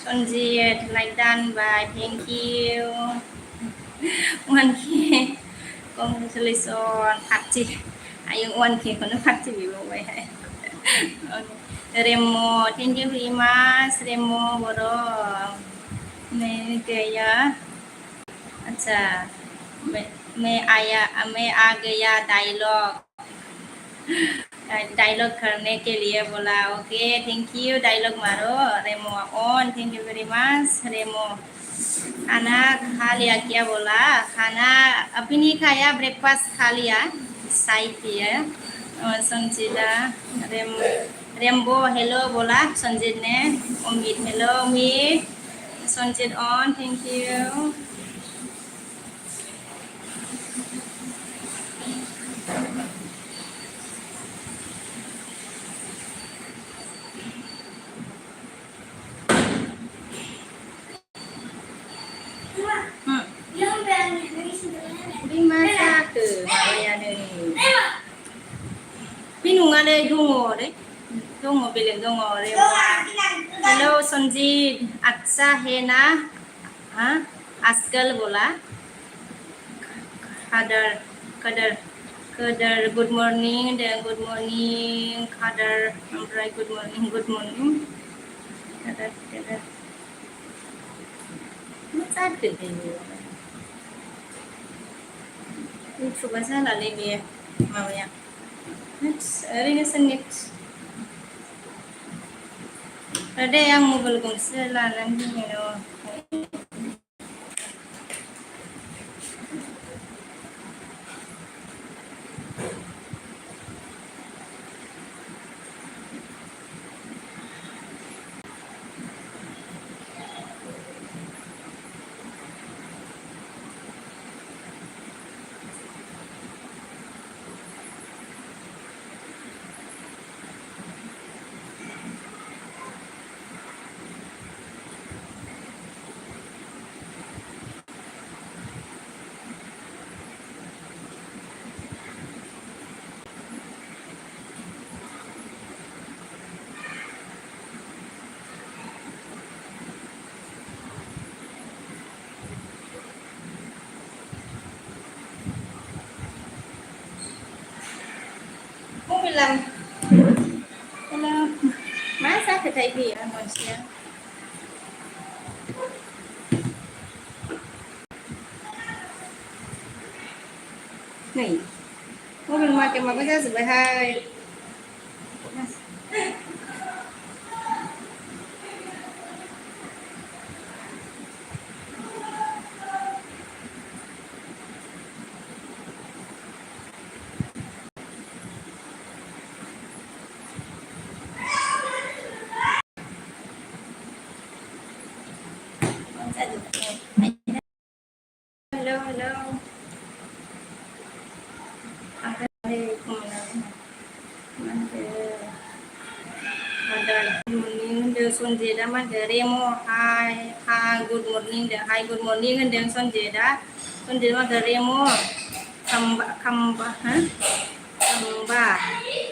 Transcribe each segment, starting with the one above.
Sonjit, like done by. Thank you. 1K. Congratulations. Pakcik. Ayo 1K. Kono pakcik bibo way. Remo, thank you very much. Remo, boro. May gaya. अच्छा मैं आ गया dialogue करने के लिए बोला okay thank you dialogue मारो रेमो ऑन thank you very much Remo खाना खा लिया क्या बोला खाना अभी नहीं खाया ब्रेकफास्ट खा लिया चाय पिया और संजीदा रेम्बो हेलो बोला संजीत ने अमित हेलो अमित संजीत ऑन thank you Masak ke Malayana ni. Pinung ada dungo deh. Dungo bilang dungo deh. Hello Sanjit, अच्छा है ना? हाँ, आजकल बोला. Kader, kader, kader. Good morning, dan good morning. Kader, ompray good morning, good morning. Kader, kader. Masak ke ni? Coba salah lagi mau ya. Next, ring next. Ada yang mau belum selalan ni no. Mau bilang, hello, masa ke Taipei ya manusia? Nih, mau bilang makan apa saja sebagai hello, hello. Apa ni kemana? Ada good morning, the Sonjeda mana Remo, hi, good morning, the hi, good morning, and then Sonjeda mana Remo, kamba,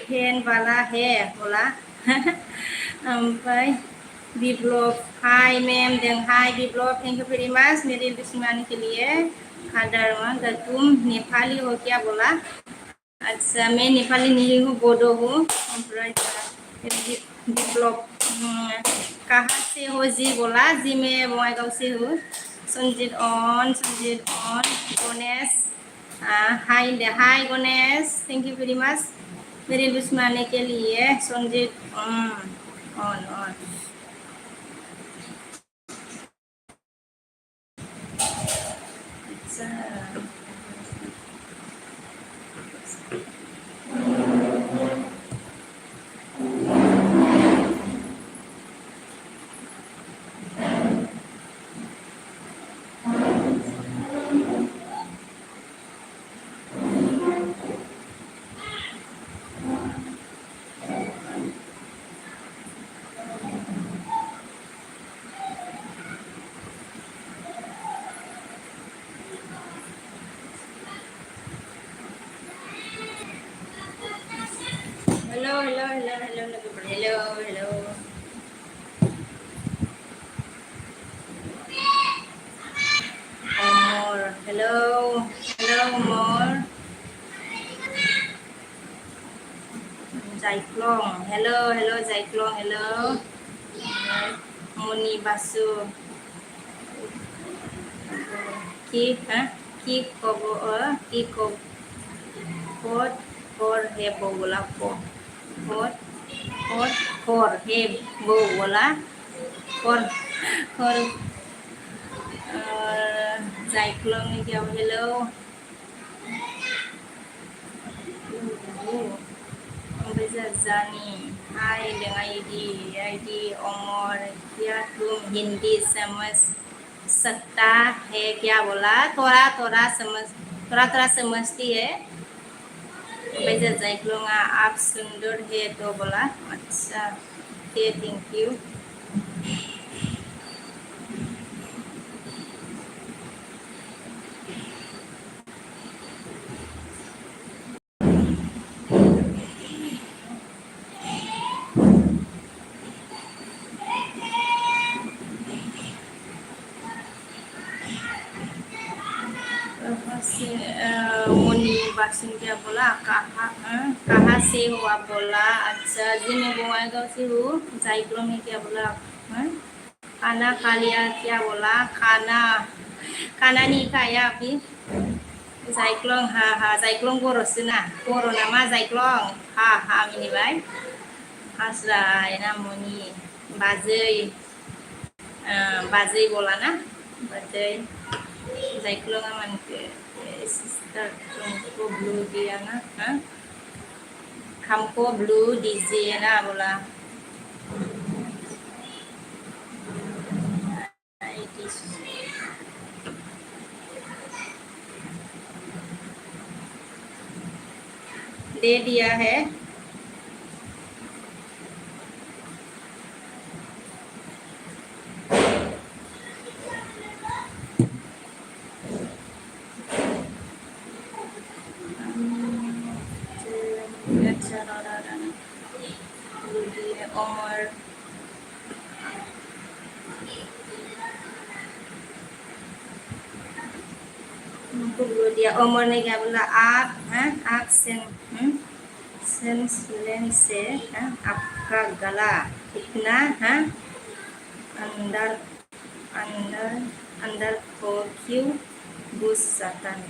pen bala hair, bola, sampai develop, hi ma'am, then hi develop, thank you very much, मेरे दुश्मन के लिए खादर मां तुम नेपाली हो क्या बोला अच्छा मैं नेपाली नहीं हूँ बोडो हूँ डेवलप कहाँ से हो जी बोला जी मैं बङाइगांव से हूँ संजीत ऑन Ganesh hi Ganesh thank you very much मेरे दुश्मनी के लिए संजीत ऑन अच्छा hello. Zaiklong hello Zaiklong hello Moni Basu ki hả ki kobo ki ko code for hebo bola code for hebo bola for Zaiklong ni kya hello bây giờ Zani hai dengan ID Omar क्या तुम हिंदी समझ सकता है क्या बोला थोड़ा समझती है bây giờ Zaiklong आप सुंदर है तो बोला अच्छा okay thank you Muni basin क्या बोला कहाँ से हो आप बोला अच्छा जी मैं बोआईगांव से हूँ Zaiklong में क्या बोला खाना खा लिया क्या बोला खाना नहीं खाया अभी Zaiklong हाँ Zaiklong Goro nama Zaiklong हाँ मिनिबाय हास्राय ना मुनि बाजै बोला ना बाजै Zaiklong aman ke sister तुमको ब्लू दिया ना हमको ब्लू दीजिए ना बोला दे दिया है Omar dia Omar ने क्या बोला आप सेंसलेन से आपका गला इतना अंदर को क्यों घुस जाता है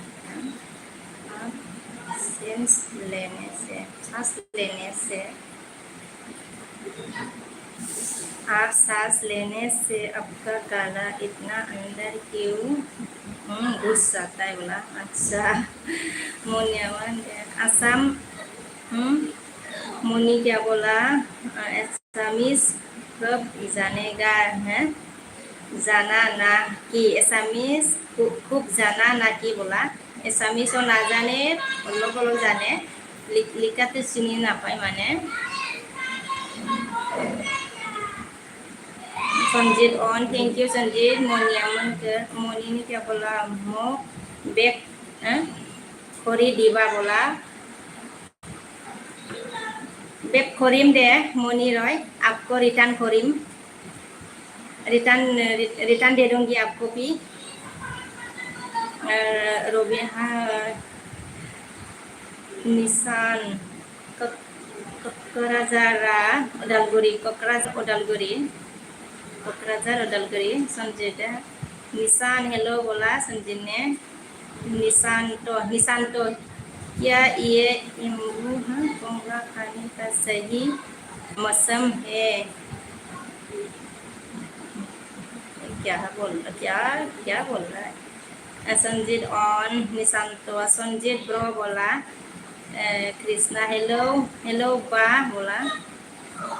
आप सांस लेने से आपका गला इतना अंदर क्यों घुस जाता है बोला अच्छा मोनियावन असम मुनि क्या बोला एसामीज कब जानेगा है जाना ना कि एसामीज खूब जाना ना कि बोला एसामीज ना जाने अलग जाने लिखाते चिनी ना पाए माने संजीत ऑन थैंक यू संजीत मोनी ने क्या बोला मो बैग खोरी दीवा बोला बैग खोरीम दे मोनी रॉय आपको रिटर्न खोरीम रिटर्न दे दूंगी आपको भी रोबिहा निशान कक्राझार उदालगुरी संजीत निशान हेलो बोला संजीत ने निशांतो क्या ये इमरू पोंगा खाने का सही मौसम है क्या बोल रहा है संजीत ऑन निशांतो संजीत ब्रो बोला कृष्णा हेलो बा बोला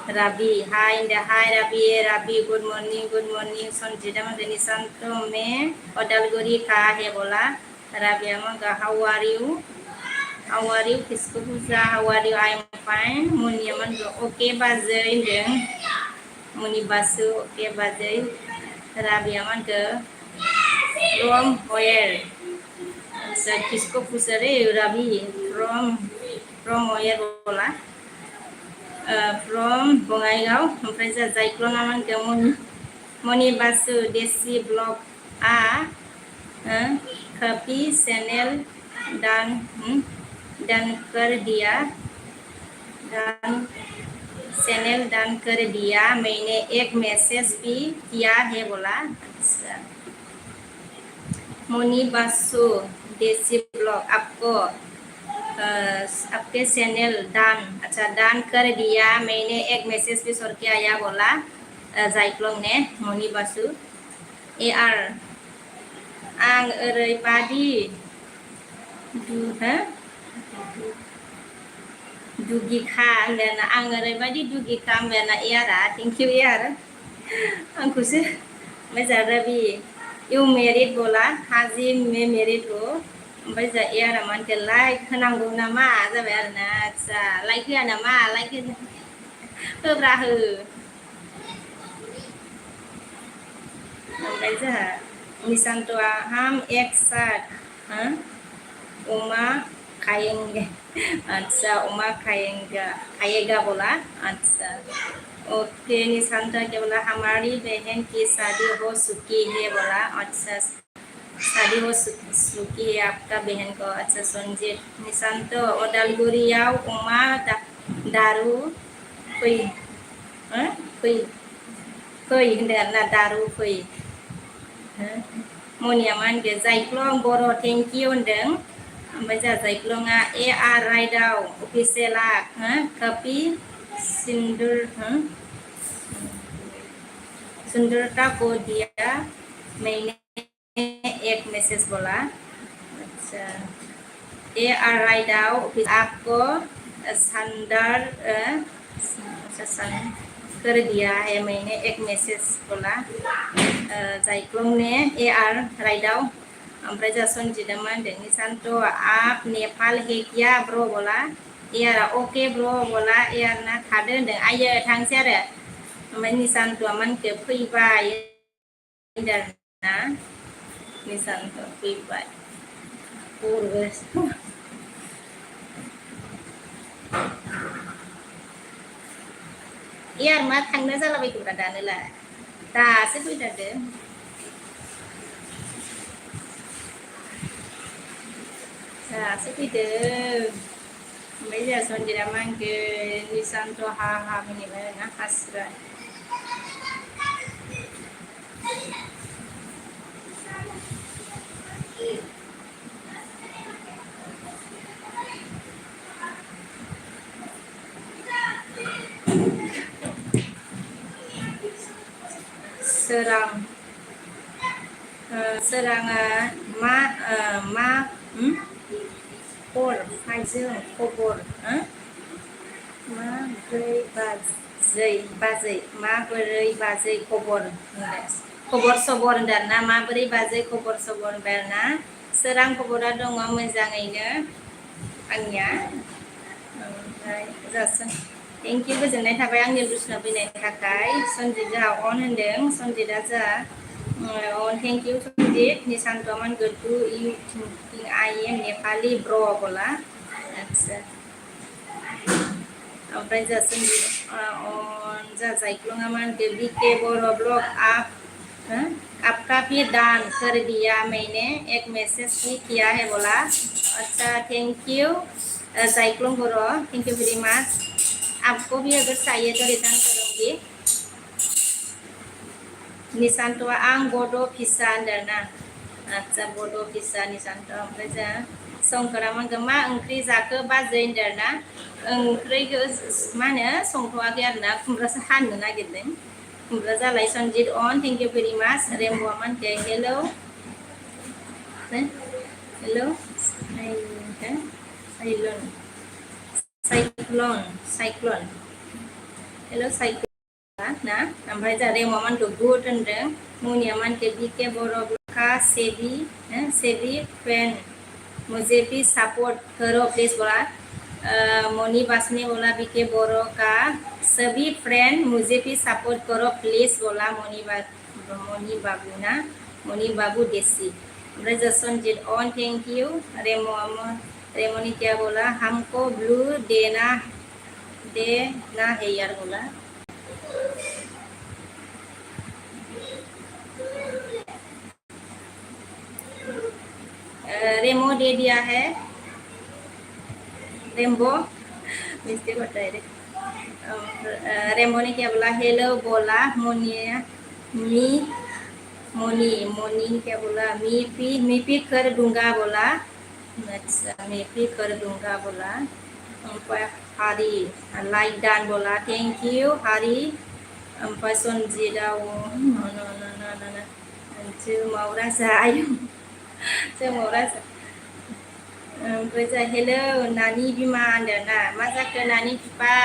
Rabi hi Rabi good morning Sanjeet मंगे निशांतो में उदालगुरी का है बोला Rabi मंगा how are you किसको पूछा how are you I am fine मुनि मंगा ओके बाजै दे मुनि बासु ओके बाजै Rabi मंगा from where किसको पूछा रे Rabi from where बोला from Bongaigaon ओमफ्राय Zaiklong मंगा मुनि बासु देसी ब्लॉग कॉपी चैनल डन कर दिया डन चैनल डन कर दिया, मैंने एक मैसेज भी किया है बोला। अच्छा मोनी बासु देसी ब्लॉग आपको आपके चैनल डन, अच्छा डन कर दिया, मैंने एक मैसेज भी सर के आया बोला जायक्लं ने मोनी बासु ए आर आं ओरैबादि दुगिखा होनबायना आं ओरैबादि दुगिखा होनबायना एयारा थेंक इउ एयार आंखौसो ओमफ्राय जा रवि इउ मेरिड बोला हाजि मे मेरिड हो ओमफ्राय जा एयारा मानखौ लाइक होनांगौ नामा जाबाय आरोना। आदसा लाइक होआ नामा लाइक होब्रा हो। ओमफ्राय जोंहा निशान्तआ हम एक साथ उमा खाएंगे, अच्छा उमा खाएगा बोला। अच्छा ओके निशांत क्या बोला हमारी बहन की शादी हो चुकी है बोला। अच्छा शादी हो चुकी है आपका बहन को। अच्छा संजीत निशांत उदालगुरियाव उमा दारू फै फै फै होनदों आरोना दारू फै मनिया मा होनदों जायख्लं बर' थेंक इउ होनदों। ओमफ्राय जोंहा जायख्लंआ ए आर राइडआव अफिसियेला कपि सिन्दुर सुंदरता को दिया मैंने एक मैसेज बोला। अच्छा ए आर राइडआव आपको संदर कर दिया है मैंने एक मैसेज बोला जायक्लं ने ए आर राइडआव। ओमफ्राय जोंहा सनजितआ मा होनदों निशांत आप नेपाल है क्या ब्र बोला। एयारा अके ब्र बोला एयारना थादो होनदों आयो थांसै आरो। ओमफ्राय निशान्तआ मानखौ फैबाय होनदों आरोना निशान्त फैबाय एयार मा थांनो जालाबायखोब्रा दानोलाय दासो फैथारदो दासो फैदो। ओमफ्राय जोंहा सनजितआ मा होनखो निशान्त हा हा होनबाय आरोना हासिबाय। सोरां सोराङा मा मा फाइजों खबर माबोरै बाजै माबोरै बाजै खबर खबर सबर होनदों आरोना माबोरै बाजै खबर सबर होनबाय आरोना। सोरां खबरा दङ मोजाङैनो आंनिया। ओमफ्राय जासिन थेंक इउ गोजोननाय थाबाय आंनि बुसना फैनायनि थाखाय। सनजित जोंहा अन होनदों सनजितआ जोंहा अन थेंक इउ सनजित निशान्त मान go to you thinking I am Nepali ब्र बोला। अच्छा ओमफ्राय जोंहा सनजित अन जोंहा जायख्लंआ मा होनखो बीके बर' ब्लग आपका भी दान कर दिया मैंने एक मैसेज भी किया है बोला। अच्छा थैंक यू जायक्लं बर' थैंक यू वेरी मच। आपको भी अगर चाहिए तो रिटर्न करूँगी। निशान्तआ आं बड' फिसा होनदों ना। अच्छा बड' फिसा निशान्त। ओमफ्राय जोंहा शंकरा मा ओंख्रि जाखो बाजै होनदों आरोना ओंख्रिखौ मा होनो संथ'वाखै आरोना खुमब्रासो हानो नागिरदों। खुमब्रा जालाय सनजित अन थेंक इउ भेरि माच। रेमब'आ मा होनखो हेलौ हेलौ साइक्लन हेलौ साइक्लन ना। ओमफ्राय जोंहा रेम'आ मानखौ गुड होनदों। मनिया मानखौ बीके बर' का सेवी फ्रेंड मुझे भी सपोर्ट करो प्लीज बोला। मनी बास ने बोला बीके बर' का सभी फ्रेंड मुझे भी सपोर्ट करो प्लीज बोला मनी बाबू ना मनी बाबू देसी। ओमफ्राय जों सनजित अन थैंक यू। रेम'नी क्या बोला हमको ब्लू देना है यार बोला। रेमो दे दिया है रेमबो मिस्टेक होता है रेमो ने क्या बोला हेलो बोला मी मोनी ने क्या बोला मी पी कर दूंगा बोला अच्छा मी पी कर दूंगा बोला ओमफ्राय हारि लाइक दान बोला थेंक यू हारि ओमफ्राय सनजितआ जोमाव राजा आयु जोमाव राजा ओमफ्राय जा हेलो नानि बिमा होनदोंना मा जाखो नानि बिफा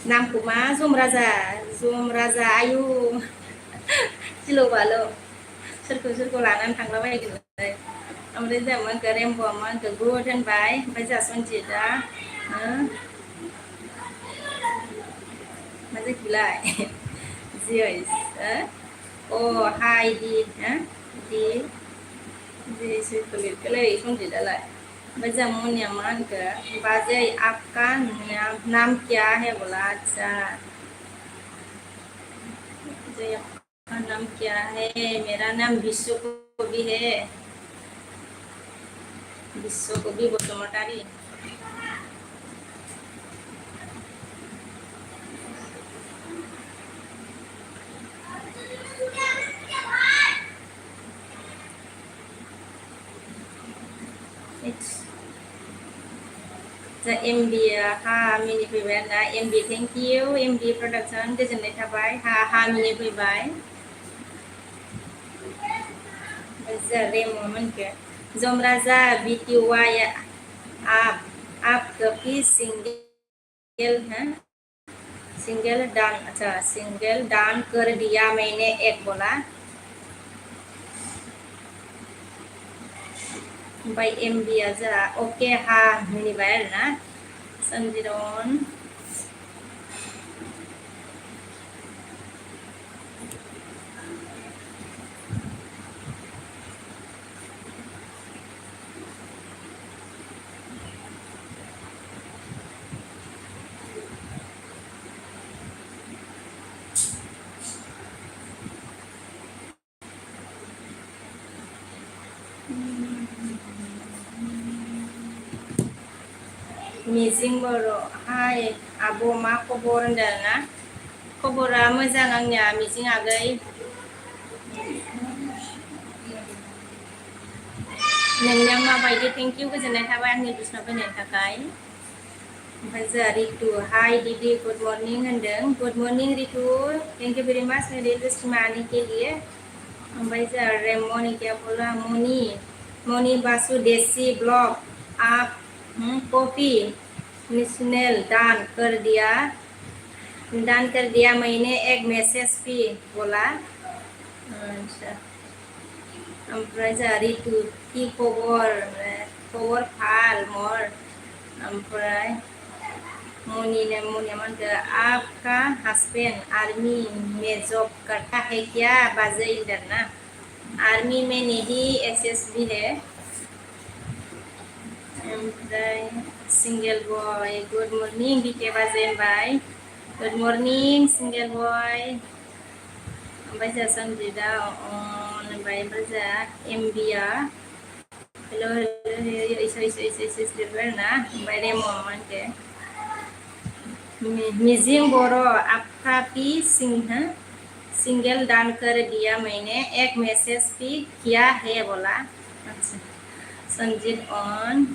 नामखौ मा जमराजा आयु गिलु बालु सोरखौ लानानै थांलाबायगोनलाय ओमफ्राय जोंहा मा होनखो रेमब'आ मा होनखो गुड होनबाय ओमफ्राय जोंहा सनजितआ मा जाखोलाय जियस अ हाय दि सोरखौ लिरखोलै सनजितआलाय ओमफ्राय जोंहा मनिया मा होनखो बाजै आपका नाम क्या है बोला अच्छा जय आपका नाम क्या है मेरा नाम विश्वकवि है विश्वकवि बसुमतारी जा एमबी हा मिनि फैबाय आरोना MB thank you MB production गोजोननाय थाबाय हा मिनि फैबाय जा रेमो मोनखो जमराजा बीटीवाई आप कभी सिंगल डान कर दिया मैंने एक बोला ओमफ्राय एमबिया जोंहा अके हा मिनिबाय आरोना सनजिरन मिजिं बर' हाय आब' मा खबर होनदों ना खबरा मोजां आंनिया मिजिं आगै नोंनिया माबायदि थेंक इउ गोजोननाय थाबाय आंनि बिसनाव फैनायनि थाखाय ओमफ्राय जोंहा रितु हाय दीदी गुड मर्निं होनदों good morning Ritu thank you very much Mere list आने के लिए ओमफ्राय जोंहा रेम'नि क्या बोला मनी बासु देसी ब्लॉग आप कॉपी नेशनल दान कर दिया मैंने एक मैसेज भी बोला अच्छा ओमफ्राय जोंहा रितु की खबर फाल मर ओमफ्राय मनिया मा होनखो आपका हस्बैंड आर्मी में जॉब करता है क्या बाजै होनदों ना आर्मी में नहीं एसएसबी है ओमफ्राय सिंगेल बय गुड मर्निं बिके बाजै होनबाय गुड मर्निं सिंगेल बय ओमफ्राय जोंहा सनजितआ होनबाय ओमफ्राय जोंहा एमबिया हेलो लिरबाय आरोना ओमफ्राय रेम' मा होनखो मिजिं बर' आपका भी सिंगल दान कर दिया मैंने एक मैसेज भी किया है बोला अच्छा संजीत ऑन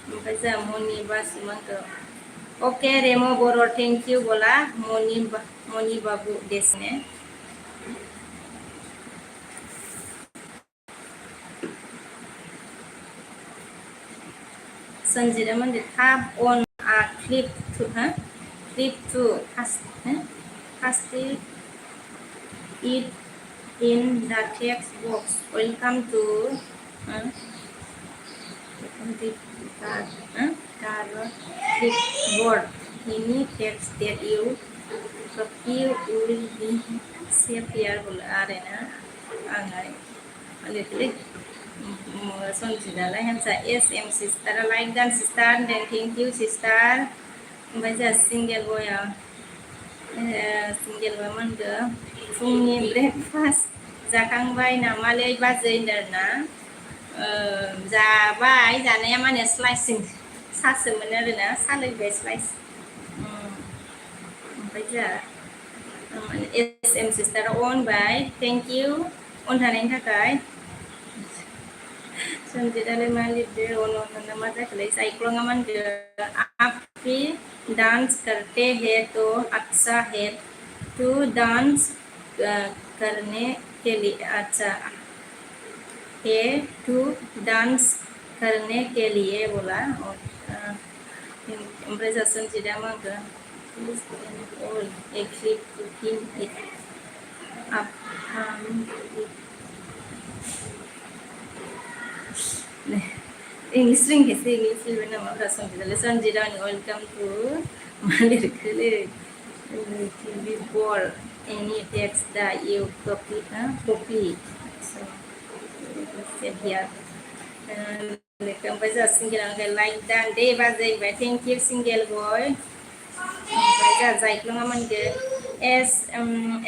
ओमफ्राय जोंहा मनि बासुमंखौ ओके रेमो बर' थेंक इउ बोला मनि बाबु देसने संजीतआ मोनदो थाब अन clip to cast it in the text box welcome to the clipboard any text that you copy will be saved here बोला आरो ना आंहाय लिरलै सनजितआलाय हामसा एस एम सिस्टारा लाइक दान सिस्टार होनदों थेंक इउ सिस्टार ओमफ्राय जोंहा सिंगेल बया मा होनदों फुंनि ब्रेकफास्ट जाखांबाय नामालै बाजै होनदों ना जाबाय जानाया माने स्लाइसिं सासो मोनो आरोना सा लोंबाय स्लाइस ओमफ्राय जोंहा एस एम सिस्टारा अनबाय थेंक इउ अन थानायनि थाखाय संजितालाय मा लिरदो अन मा जाखोलाय जायख्लङा मा होनदो आप भी डांस करते हैं तो अच्छा है टू डांस करने के लिए अच्छा है टू डांस करने के लिए बोला ओमफ्राय जा संजिता मा होनखो all actually cooking it up English रोंखायासै इंग्लिश लिरबाय नामा संजितालाय संजिता वेलकाम टू मा लिरखोलै before any text that you copy so set here ओमफ्राय जोंहा सिंगेल लाइक दान दे बाजायबाय थेंक इउ सिंगेल बय ओमफ्राय जोंहा जायख्लङा मोनगो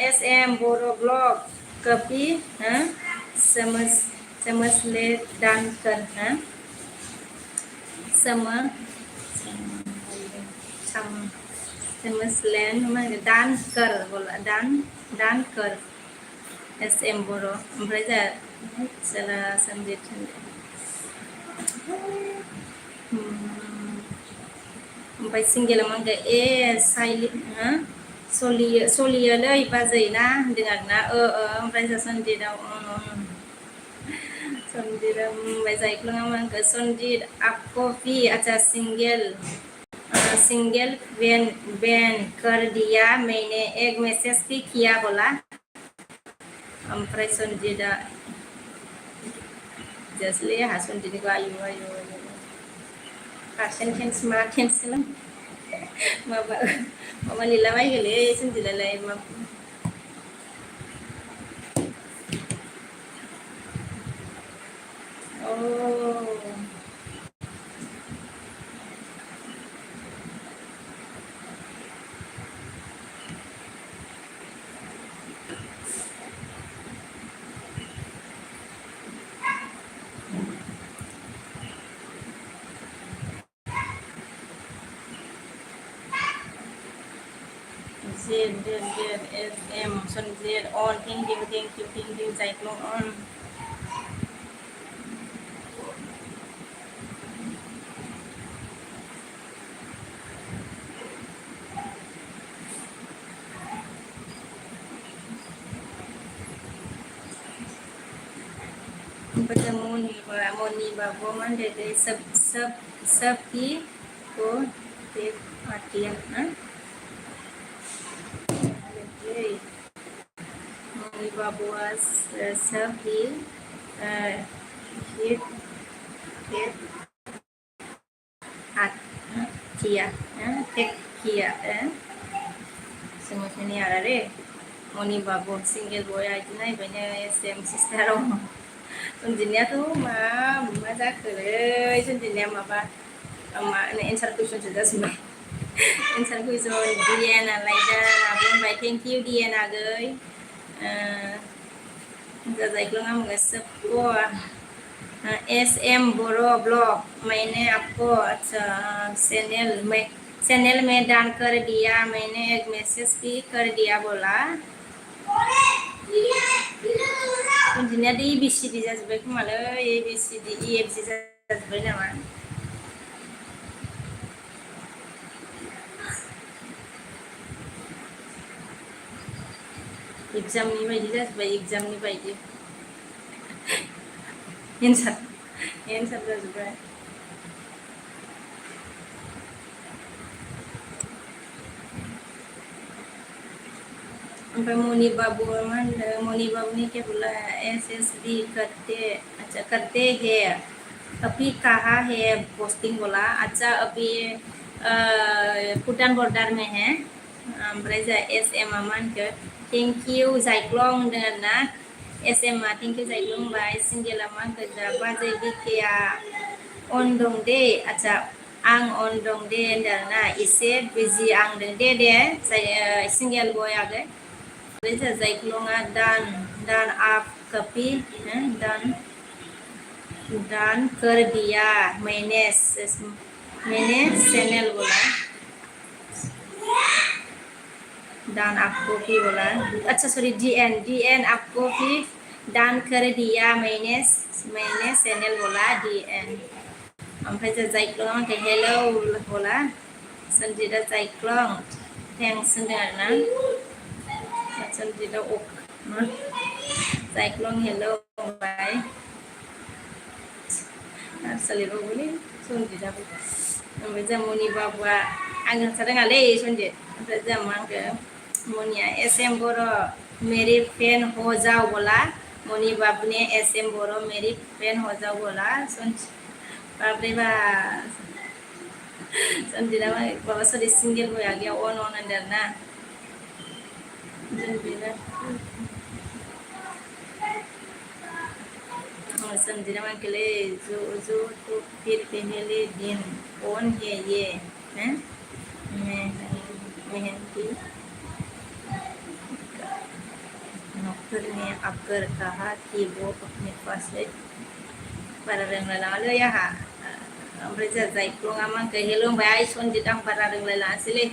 एस एम बर' ब्लग कपि समझले दान कर समझलेन दान कर बोला दान कर एस एम बर' ओमफ्राय जोंहा संजित ओमफ्राय सिंगेला मा होनगो ए साइलि सलियोलै बाजै ना होनदों आरोना ओमफ्राय जों सन्जितआव सन्जित ओमफ्राय जायख्लङा मा होनगो सन्जित आपको भी अच्छा सिंगल बैन कर दिया मैंने एक मैसेज भी किया बोला ओमफ्राय सन्जितआ जसले आहा सन्जितनिखौ आयु पार्सेन्ट टेन्स मा टेन्स माबा लिरलाबायगोलै सन्जितालाय मा ZZSM Sonjit on thank you Jaikhlong on pada Moni बाबू मान देते सब की को देख आती है Moni बाबू सब की Kia tek kia semuanya ni ada deh Moni babu single boy aja nih banyak SM sister Sunjinnya tuh ma जाखोलै Sunjinnya माबा answer question sudah semua answer question Diana Laida bukan thank you Diana गई जायख्लं आमगे सबको SM बोरो blog मैंने आपको अच्छा channel में डाल कर दिया मैंने एक मैसेज भी कर दिया बोला उन्दिनिया दी ABCD जाजोब्बाय खोमालै ABCD EFG जाजोब्बाय नामा एग्जामनि बायदि जाजोब्बाय एग्जामनि बायदि एन्सार जाजोब्बाय ओमफ्राय मनि बाबू मा होनदों मनि बाबूनि क्या बोला SSB करते हैं अभी कहाँ है पोस्टिंग बोला अच्छा अभी भूटान बॉर्डर में है ओमफ्राय जा SM मा होनखो थेंक इउ जायख्लं होनदों आरोना SM मा थेंक इउ जायख्लं होनबाय सिंगेला मा होनखो जा बाजै बिकेया अन दं दे अच्छा आं अन दं दे होनदों आरोना एसे बिजि आं दं दे सिंगेल बय आगै जायख्लङा दान आप कपि दान डन कर दिया मैंने चैनल बोला डन आपको भी बोला अच्छा सॉरी डी एन आपको भी डन कर दिया मैंने चैनल बोला डी एन ओमफ्राय जा जायख्लं आंखौ हेलौ बोला सन्जितआ जायख्लं थेंक्स होनदों आरोना सन्जितआ जायख्लं हेलौ बुंबाय सालिबावगोलै सन्जितआबो ओमफ्राय जों मनि बाबुआ आं रोङालै सन्जित ओमफ्राय जों मा होनखो मनिया एम बर' मेरी फ्रेंड हो जाओ बोला मनि बाबू ने एम बर' मेरी फ्रेंड हो जाओ बोला बाबरे बा सन्जितआ माबा सरि सिंगेल बय आगेयाव अन होनदों आरोना सन्जितआ मा होनखोलै जो तो फिर पहले दिन कौन है ये हैं मेहंदी नौकर ने आकर कहा कि वो अपने पास है बारा रोंलायलाङालै आंहा ओमफ्राय जोंहा जायख्लङा मा होनखो हेल' होनबाय आइ सन्जित आं बारा रोंलायलाङासैलै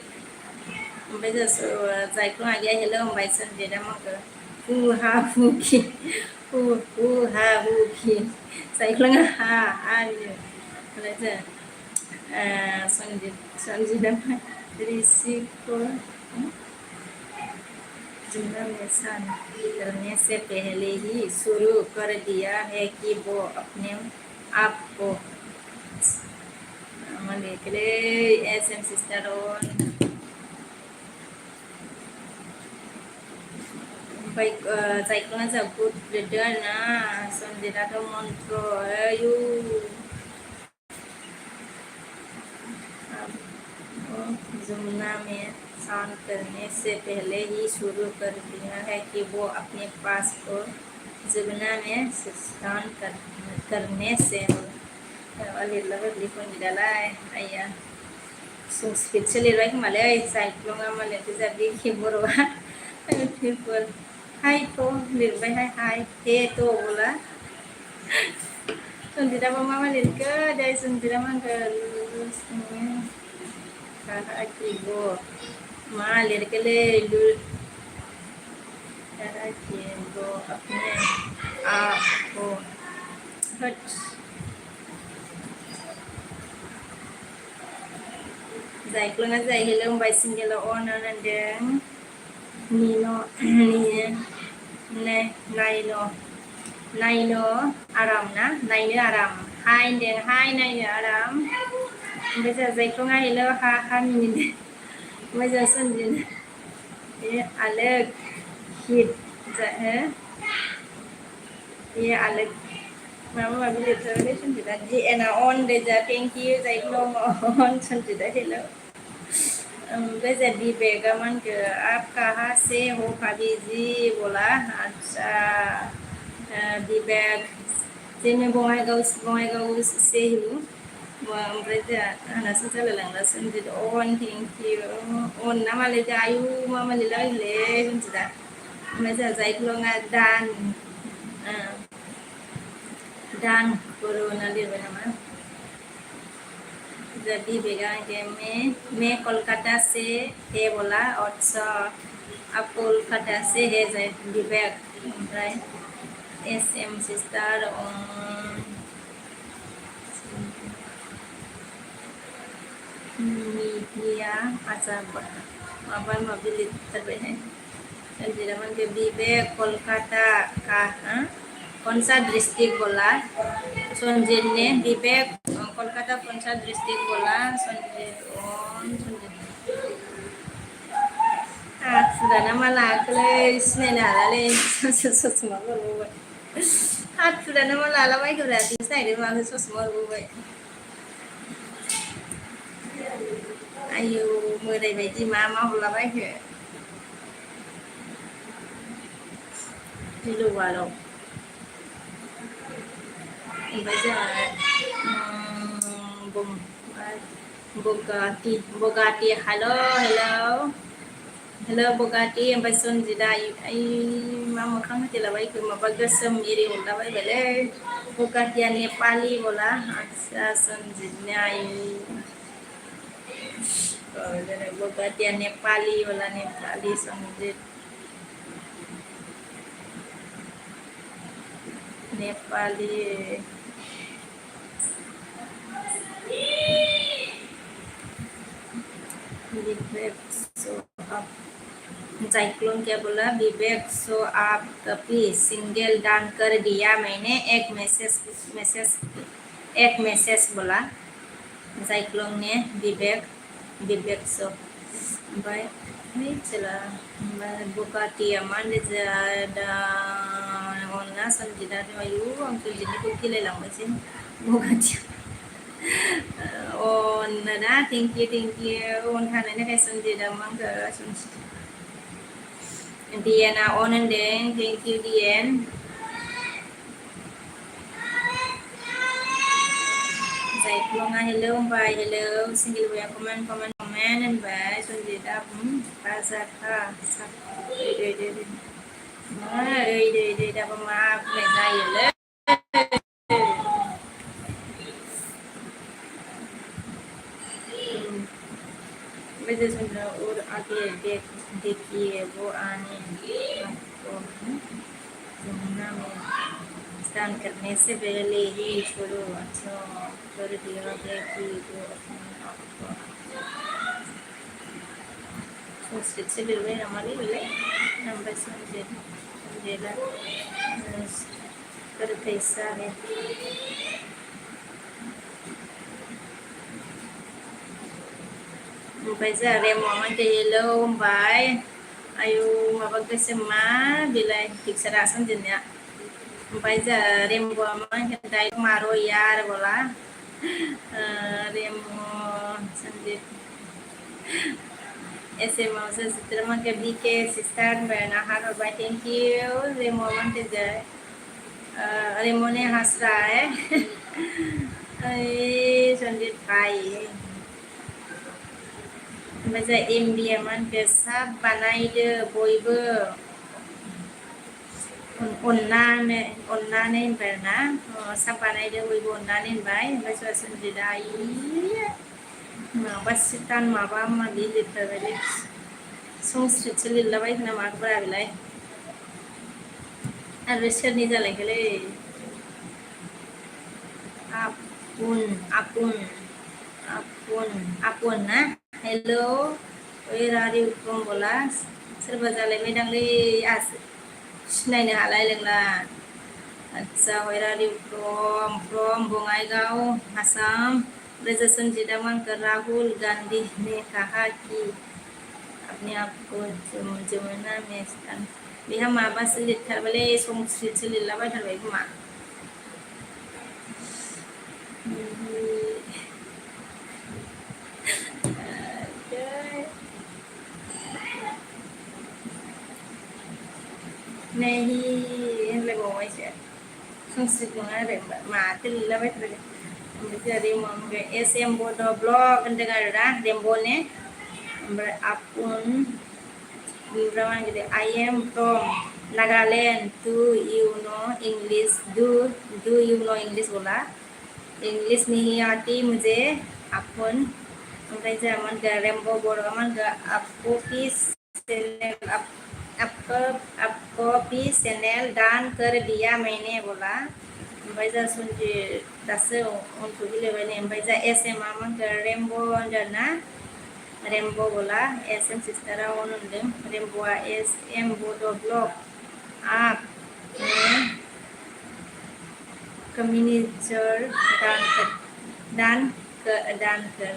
ओमफ्राय जोंहा जायख्लं आगैया हेल' होनबाय सन्जितआ मा होनखो हुहा हुखि हुहा हुखि जायख्लङा हा होनो ओमफ्राय जों सन्जितआ ऋषि को जुम्मन में सान करने से पहले ही शुरू कर दिया है कि वो अपने आप को मालिकले एम सिस्टर ओमफ्राय जायख्लङा जोंहा गुड लिरदों आरोना सन्जितआथ' मन्त्र आयु जुम्मना में स्नान करने से पहले ही शुरू कर दिया है कि वो अपने पास को जुम्मना में स्नान करने से लिरलाबाय लिखुन गिदालाय आइया संस्कृतसो लिरबाय खोमालै जायख्लङा मालाय बिजाबनि बर'आ पेपर हाय तो लिरबायहाय हाय हे तो बोला सन्जितआबो मा लिरखो दे सन्जितआ मा होनखो कि वो मा लिरखोलै कि वो अपने आप को जायख्लङा जाहैलो होनबाय सिंगेलाव अन होनदों नायनो आराम ना नायनो आराम हाय होनदों हाय नायनो आराम ओमफ्राय जोंहा जायख्लङा हेल' हा मिनिदों ओमफ्राय जोंहा सन्जित ये अलग हिट ये अलग माबा माबि लिरथारबाय सन्जितआ डी.एन.आ अन दे जा थेंक इउ जायख्लं अन सन्जितआ हेल' ओमफ्राय जोंहा विवेकआ मा होनखो आप कहाँ से हो भाभी जी बोला अच्छा विवेक जे मैं बङाइगाव से हूँ ओमफ्राय जोंहा आंनासो जालायलांला सन्जित अन थेंक इउ अन ना मालाय जोंहा आयु मा लिरलाबायखोलै सन्जितआ ओमफ्राय जोंहा जायख्लङा दान करो होनना लिरबाय नामा विवेका के मैं कोलकाता से है बोला अच्छा आप कोलकाता से है जाय विवेक ओमफ्राय एम सिस्टार मीडिया आजा माबा माबि लिरथारबायहाय सन्जितआ मा होनखो विवेक कोलकाता का कौन सा डिस्ट्रिक्ट बोला संजीत ने विवेक कोलकाता कौन सा डिस्ट्रिक्ट बोला संजीत हाथुराना मा लाखोलै सिनायनो हालालै ससमा हरबावबाय हाथुराना मा लालाबायखोब्रा दिनैसो नायदों माथो ससमा हरबावबाय आयु मोदाय बायदि मा हरलाबायखो गिलु-बालु ओमफ्राय जोंहा बगाटी हेल' हेलो बगाटी ओमफ्राय सनजिदा आई मा मोखां होथेलाबाय माबा गोसोम एरि हरलाबायबायलै बगाटिया नेपालि बोला आच्छा सनजितनिया आई बगाटिया नेपाली बोला नेपाली सनजित नेपाली विवेक सो आप साइक्लोन क्या बोला विवेक सो आप कभी सिंगल डाउन कर दिया मैंने एक मैसेज बोला साइक्लोन ने विवेक सो ओमफ्राय मिथिला ओमफ्राय बगाटिया मानदे जादा अनना सनजिदा आयु आं सनजितनिखौ गिलायलांबायसै बगाटिया अनना थेंक इउ अन थानायनि थाखाय सनजिदा आंखौ डिएनआ अन होनदों थेंक इउ डिएन जायख्लङा हेलौ होनबाय हेलौ सिंगल बया कमेन्ट होनबाय सनजिदा बाजाथा ओइ दाबा मा बुंनाय जायोलै वजह सुन और आगे देखिए वो आने आपको जमुना में स्नान करने से पहले ही छोड़ो अच्छा कर दिया है कि वो अपने आपको संस्कृत से बिल्वे हमारी बिल्वे नंबर समझेला कर कैसा है ओमफ्राय जोंहा रेम'आ हेलौ होनबाय आयु माबा गोसोम मा बिलाय पिक्सारा सनजितनिया ओमफ्राय जोंहा रेम'आ मा दाय मारो यार बोला रेम' सनजित एसएमआव सो चित्रमाखौ बीके सिस्टार होनबाय ना हार हरबाय थेंक इउ रेम'आ मानते जाय रेम'ने हंस रहा है संजीत भाई ओमफ्राय जोंहा एमबिया मानखौ साब बानायदो बयबो अननानै होनबाय ना साब बानायदो बयबो अननानै होनबाय ओमफ्राय जोंहा सनजितआ माबा सिटान माबा माबि लिरथारबायलै संस्कृतसो लिरलाबाय नामाब्रा बेलाय आरो सोरनि जालायखोलै आपुन ना hello where are you from बोला सोरबा जालायबायदांलै सिनायनो हालाय लोंला आच्छा where are you from Bongaigaon Assam ब्रज संजीदा मांकर राहुल गांधी ने कहा कि अपने आप को जमुना में स्नान बेहा माबासो लिरथारबायलै संस्कृतसो लिरलाबायथारबाय खोमा नहीं होनलायबावबायसो संस्कृत नङा आरो माथो लिरलाबायथारबाय ओमफ्राय रेम'आ एस एम बड' ब्लग होनदों आरो ना रेमब'ने ओमफ्राय आपुन ओमफ्राय मा होनदों आई एम फ्रम नागालेण्ड डु इउ नो इंग्लिश डु इउ नो इंग्लिश बोला इंग्लिश नहीं आती मुझे आपुन ओमफ्राय जोंहा मा होनदों रेमब' बर'आ मा होनदों आपको भी चैनल दान कर दिया मैंने बोला ओमफ्राय जोंहा सनजित दासो उनखौ गेलेबाय नै ओमफ्राय जोंहा एस एमआ मा होनदों रेमब' होनदों ना रेमब' बोला एस एम सिस्टारा अन होनदों रेमब'आ एस एम बड' ब्लग आप कम्युनिटर दान कर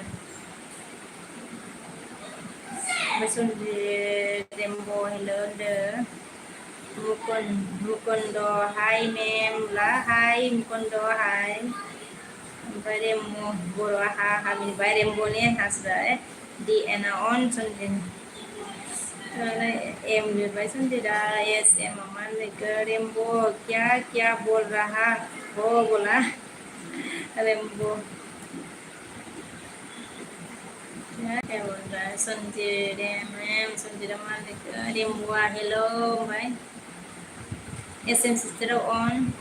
सनजित रेमब' हेल' होनदों मुकुन्द हाय मेम ला हाय मुकुन्द हाय ओमफ्राय रेम' बर'आ हा बिनिफ्राय रेमब'ने हास्राय डि एन अन सनजित एम लिरबाय सनजितआ एस एम मा लिखो रेमब' क्या क्या बोल रहा हो बोला रेमब' क्या बोल रहा है संजय मैम संजय मालिक रेमुआ हेलो भाई एसएम सिस्टर ऑन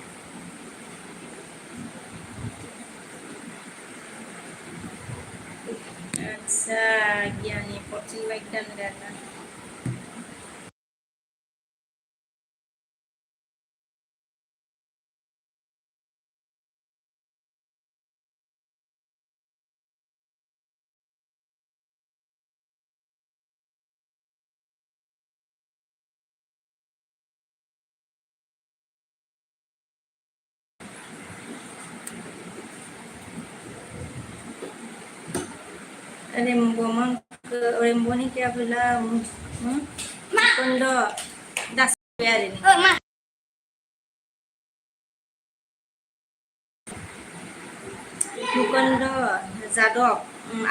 अच्छा ज्ञानी 14 लाइक डन करना Rembo ni kaya pala kondo das hari ni kondo zadok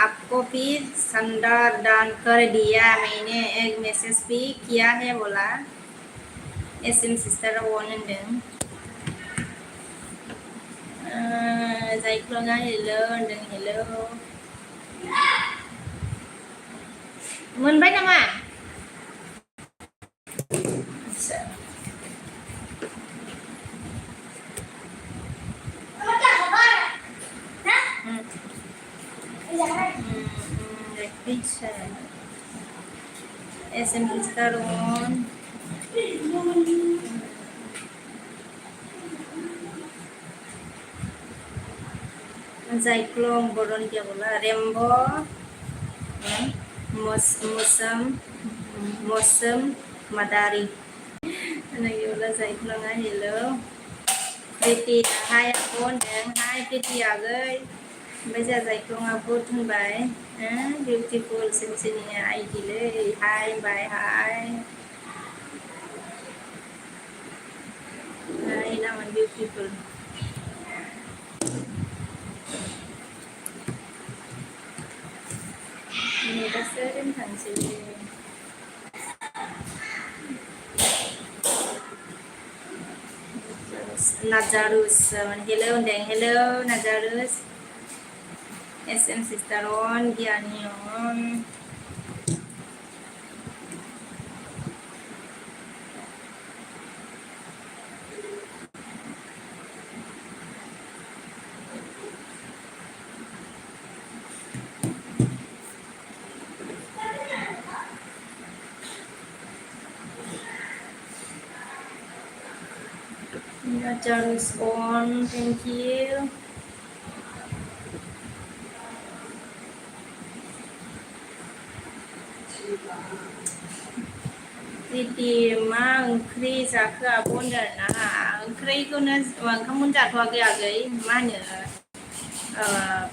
आपको भी संदर दान कर दिया मैंने एक मैसेज भी किया है बोला एसएम सिस्टर होनदों जायख्लङा हेलो होनदों हेलो मोनबाय नामा Pizza. SM Pistaron. Zyklon boron क्या बोला रेम्बो मौसम मदारी lagi बोला zyklon hello Pretty hi phone dan hi Pretty agay bây giờ zyklon phone thân bài beautiful xin xin ai gì đấy hi bài hi hi naman beautiful ini dasarnya fancy Nazarus hello dan hello Nazarus SM sister on Gianni on Nazarus on thank you Titi ma oंख्रि जाखो आब' होनदों ना ओंख्रिखौनो ओंखाम जाथ'वाखै आगै मा होनो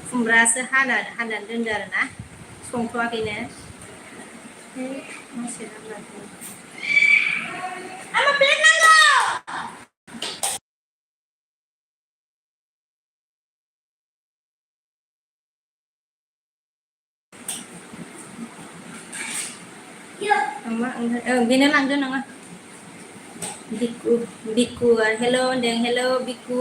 खुमब्रासो हानानै दोनदो आरो ना संथ'वाखैनो आमा प्लेट नांगौ बेनो लांदो नोङो बिकु हेलो होनदों हेलो बिकु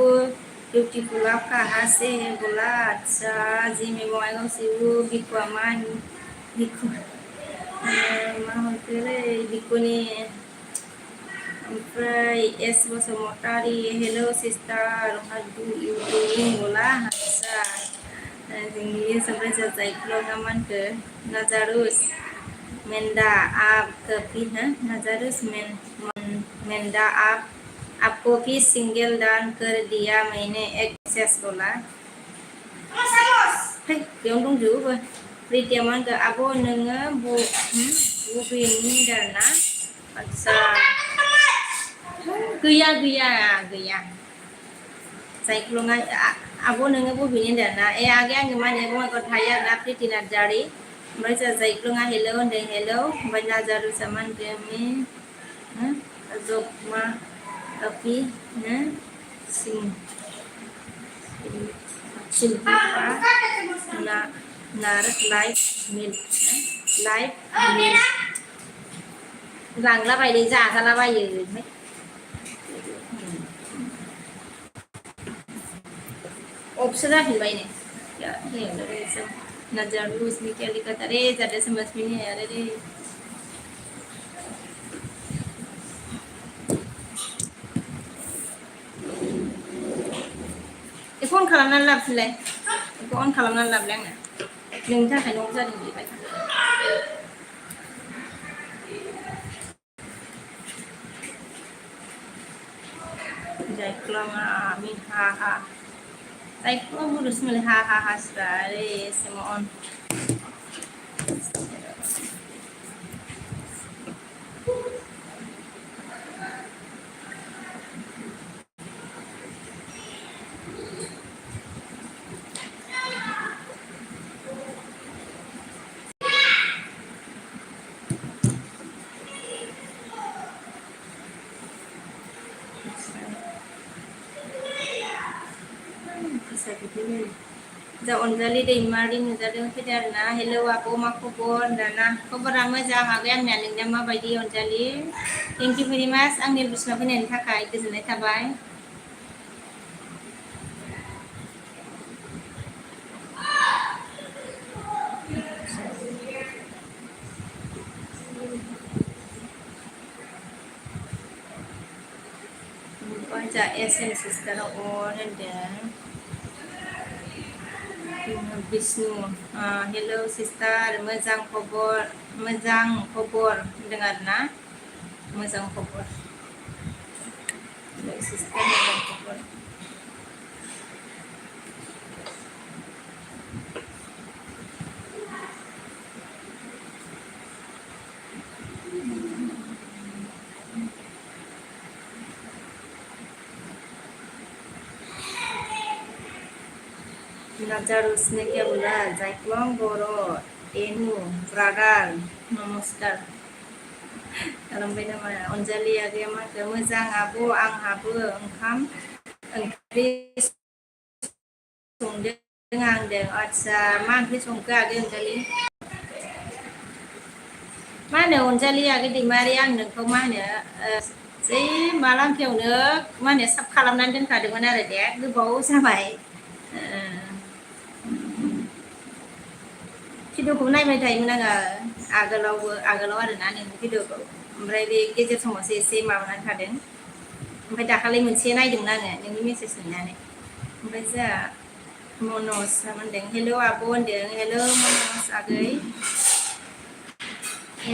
beautiful आप कहाँ से है बोला अच्छा जी मैं मोबाइल से वो बिकु अमान बिकु मा होनखोलै बिकुनि ओमफ्राय S Basumatary hello sister how do you doing बोला अच्छा जोंनि sampai जायख्लं amanखो Nazarus Menda आप कभी है Nazarus Menda आपको भी सिंगल दान कर दिया मैंने एक्सेस बोला hey yang dongju boy Pridiaman ke abo नोङो बबेनि दाना आतसा गैया जायख्लङा आब' नोङो बबेनि दाना आगै आङो मा होनो बङाइगाव थायो आरोना प्रिति नार्जारि ओमफ्राय जोंहा जायख्लङा हेलो होनदों हेलो ओमफ्राय नाजारुसा मा होनदों जगमा कपि शिल्पा नार लाइफ मिल्क लांलाबायलै जाजालाबायो ओमफ्राय अपसो जाफिनबाय ने Najar luz ni kali kata re jadi sembilan ini ya re. Iku on kalamnan lab sile. Iku on kalamnan lab leng na. Nung ta kai nung ta ding bi bai. Jai klong min ha ha. Jai klong urus mele ha ha ha sare semua on. Bisa begini. Ja onjali dei mari nujadeng kedar na hello aku ma khobor dana khobora मोजां आगै आंनिया नोंनिया माबायदि Anjali thank you very माच आंनि बुसना फैनायनि थाखाय गोजोननाय थाबाय जा एसएम सिस्टार अन होनदों Wisnu hello sister मोजां खबर होनदों आरोना मोजां खबर sister मोजां खबर Nazarus ने क्या बोला जायक्लम बरो एनु ब्रादार नमस्कार खालामबाय नामा अनजालि आगैया माखो मोजां आब' आंहाबो ओंखाम ओंख्रि संदों आंदों आदसा मा ओंख्रि संखो आगै अनजालि मा होनो अनजालि आगै दैमारि आं नोंखौ मा होनो जै मालांखेयावनो मा होनो साब खालामनानै दोनखादोंमोन आरो दे गोबाव जाबाय भिडिअखौ नायबाय थायोमोन आङो आगोलाव आरोना नोंनि भिडिअखौ ओमफ्राय बे गेजेर समावसो एसे माबानानै थादों ओमफ्राय दाखालि मोनसे नायदोंमोन आङो नोंनि मेसेज नुनानै ओमफ्राय जोंहा मनज होनदों हेल' आब' होनदों हेल' मनज आगै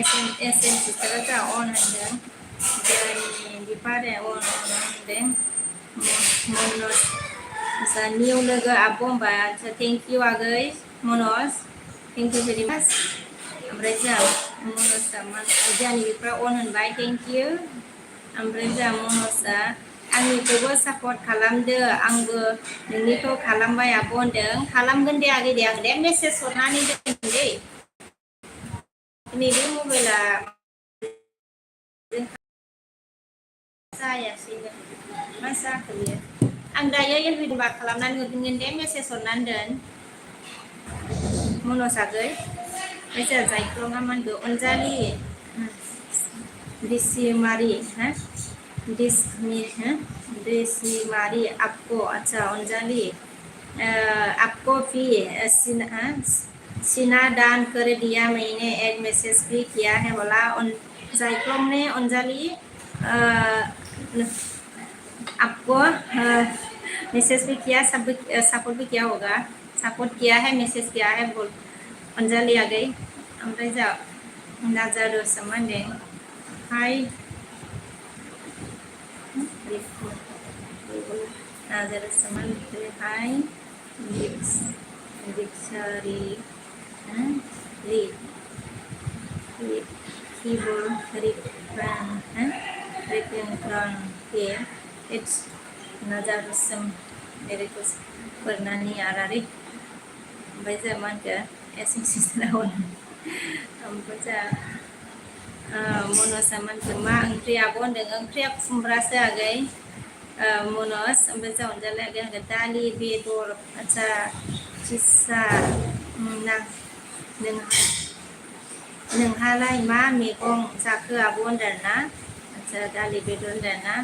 एसएम सिस्टारा जोंहा अन होनदों जोंनि बिफाया अन होनदों मनज आसा निउ लोगो आब' होनबा आसा थेंक इउ आगै मनज थेंक इउ भेरि माच ओमफ्राय जोंहा मनजआ जोंहानि बिफाया अन होनबाय थेंक इउ ओमफ्राय जोंहा मनजआ आंनिखौबो सापर्ट खालामदो आंबो नोंनिखौ खालामबाय आब' होनदों खालामगोन दे आगै दे आं दे मेसेज हरनानै दोनगोन दै नैबे मबाइला जायासैनो मा जाखो बियो आं दायो एलबिडि बार खालामनानै हरफिनगोन दे मेसेज हरनानै दोन मनज आगै ओमफ्राय जोंहा जायख्लङा मा होनखो अनजालि दिसिमारि दिसिमारि आपको अच्छा अंजलि आपको भी सीना दान कर दिया मैंने एक मैसेज भी किया है बोला जायक्लम ने अंजलि आपको मैसेज भी किया सपोर्ट भी किया होगा सपोर्ट किया है मैसेज किया है बोल अंजलि आ गई ओमफ्राय जा नाजारुस होनदों हाय नाजारुस होनदों हाय dictionary keyboard reference here it's Nazaruस मेरेको Fernani Arari ओमफ्राय जों मा होनखो एसएम सिस्टाराव ओमफ्राय जों मनजआ मा होनखो मा ओंख्रि आब' होनदों ओंख्रिया खुमब्रासो आगै मनज ओमफ्राय जों अनजालि आगै होनगोन दालि बेदर आदसा फिसा नोंहालाय मा मैगं जाखो आब' होनदों ना आदसा दालि बेदर होनदों ना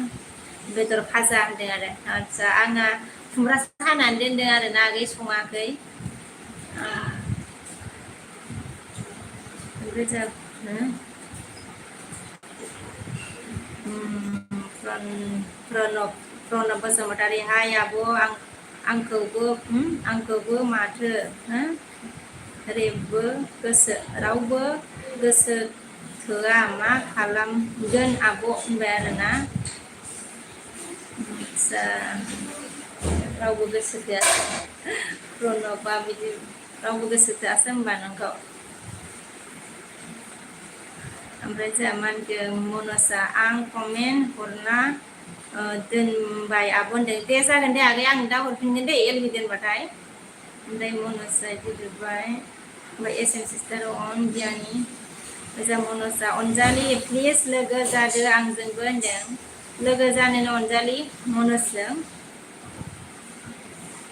बेदर भाजा होनदों आरो आदसा आंहा खुमब्रासो हानानै दोनदों आरो ना आगै सङाखै Belajar Pranab Pranab Basumatari hai abo आंखौबो माथो रेबो गोसो रावबो गोसो थोआ मा खालामगोन आब' होनबाय आरोना रावबो गोसो थोआ प्रणबा बिदि रावबो गोसो थोआसो होनबा नोंखौ ओमफ्राय जोंहा मा होनगोन मनसा आं कमेन्ट हरना दोनबाय आब' होनदों दे जागोन दे आगै आं दा हरफिनगोन दे एलबि दोनबाथाय ओमफ्राय मनसा बिदि लिरबाय ओमफ्राय एस एम सिस्टार अन गियानि ओजा मनसा अनजालि प्लिज लोगो जादो आंजोंबो होनदों लोगो जानोनो अनजालि मनसजों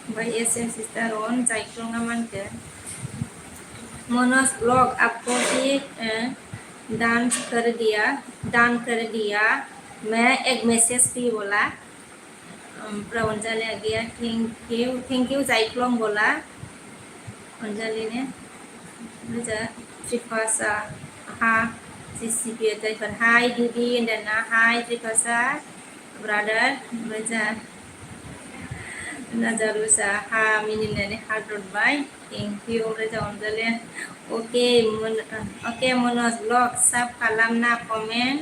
ओमफ्राय एस एम सिस्टार अन जायख्लंआ मा होनखो मनोज ब्लॉग आपको भी डान कर दिया मैं एक मैसेज भी बोला अंजलि आ गया थैंक यू जायख्लंग बोला अंजलि ने त्रिपासा हा जीसीपी जायफोर हाय दीदी होनदोंना हाय त्रिपासा ब्रादार ओमफ्राय जा नाजारुसा हा मिनिनानै हार्ट हरबाय थेंक इउ ओमफ्राय जा अनजालि ओके मनज ब्लग साब खालामना कमेन्ट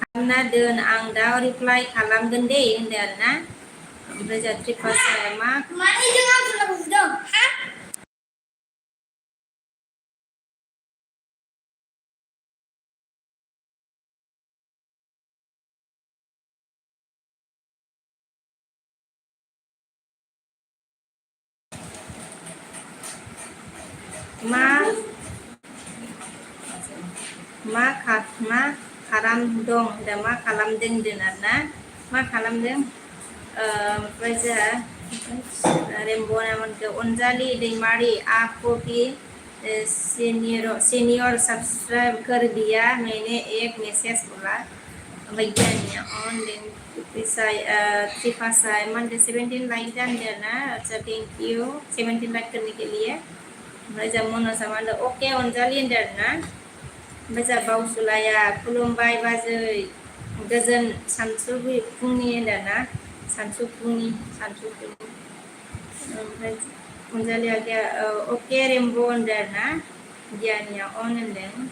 खालामना दोन आं दा रिप्लाइ खालामगोन दे होनदों आरोना ओमफ्राय जा त्रिपासाया मा मा खालामदों दा मा खालामदों होनदों आरोना मा खालामदों ओमफ्राय जोंहा रेमबनामोनखौ अनजालि दैमारि आपको भी सीनियर सब्सक्राइब कर दिया मैंने एक मैसेज बोला ओमफ्राय गियानिया अन त्रिपासा मंडे 17 लाइक जानते ना अच्छा थैंक यू 17 लाइक करने के लिए ओमफ्राय जा मनसा मा होनदों अके अनजालि होनदों आरोना ओमफ्राय जा बावसुलाया खुलुमबाय बाजै गोजोन सानसुफुंनि होनदों ना सानसुफुंनि ओमफ्राय अनजालिया अके रेमब' होनदों आरोना गियानिया अन होनदों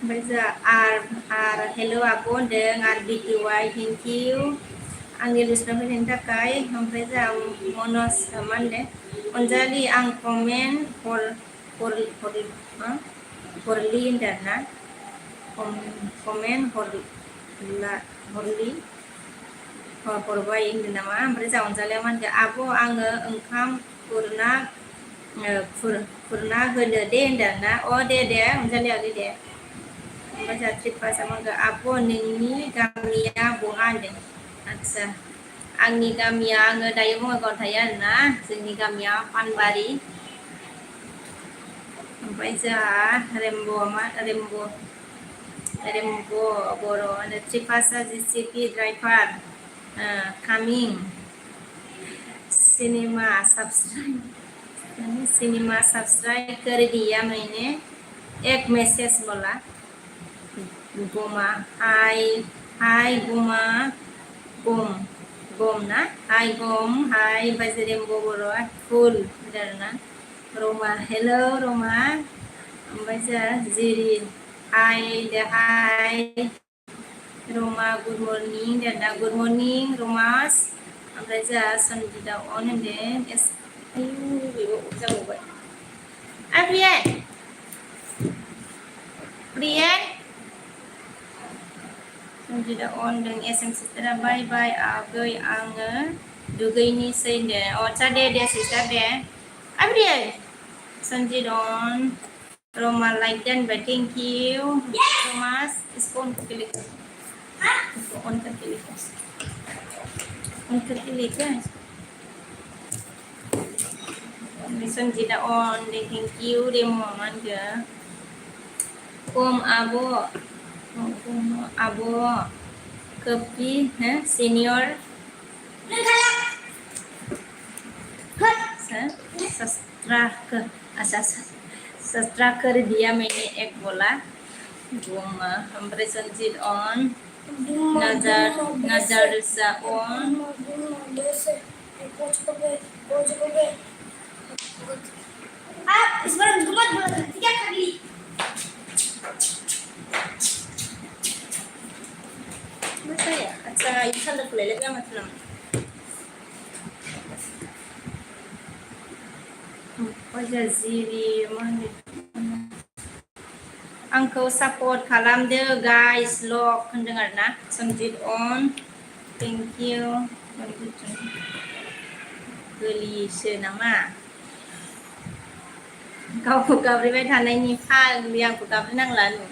ओमफ्राय जा आर हेल' आब' होनदों आर बिटिवाइ थेंक इउ आंनि लिस्टआव फैनायनि थाखाय ओमफ्राय जा मनज मा होनदों अनजालि आं कमेन्ट हरलि होनदों आरोना कमेन्ट हरबाय होनदों नामा ओमफ्राय जा अनजालिया मा होनदों आब' आङो ओंखाम खुरना होनो दे होनदों आरोना अ दे अनजालिया दे ओमफ्राय जा त्रिपासा मा होनदों आब' नोंनि गामिया बहा होनदों आदसा आंनि गामिया आङो दायो बङाइगावआव थायो आरोना जोंनि गामिया पानबारि ओमफ्राय जोंहा रेमब' बर' त्रिपासा GCP driver Kameng cinema subscribe कर दिया मैंने एक मैसेज बोला गोमा हाय गोमा गम ना हाय गम हाय बाजै रेमब' बर' फुल आरोना रमा हेल' रमा ओमफ्राय जोंहा जिरि हाय रमा गुड मर्निं दादा गुड मर्निं रमास ओमफ्राय जोंहा सन्जिदा अन होनदों बेबो जाबावबाय प्रियेन सन्जिदा अन होनदों एस एम सिस्टारा बाय बाय आगै आङो दुगैनोसै होनदों आदसा दे सिस्टार दे प्रियेन सन्जिदा अन रोमा लाइक देन बट थैंक यू रोमास इसको ऑन करके लिखो इसको ऑन करके लिखो ऑन करके लिखो संजीदा ऑन थैंक यू रेमो मान के ओम आबो आबो कपी है सीनियर सस्त्रा कर अच्छा सस्त्रा कर दिया मैंने एक बोला Bunga हमरे संजीत ऑन नजर नजर सा ऑन आप इस बार मुझको मत बोलो क्या कर ली saya acara itu ada pelele क्या मतलब wajah ziri mana आंखौ सापर्ट खालामदो गाइस लक होनदों आरोना संजीत अन थेंक इउ गोलिसो नामा गावखौ गाब्रिबाय थानायनि फाग्लि आंखौ गाब्रिनांला नु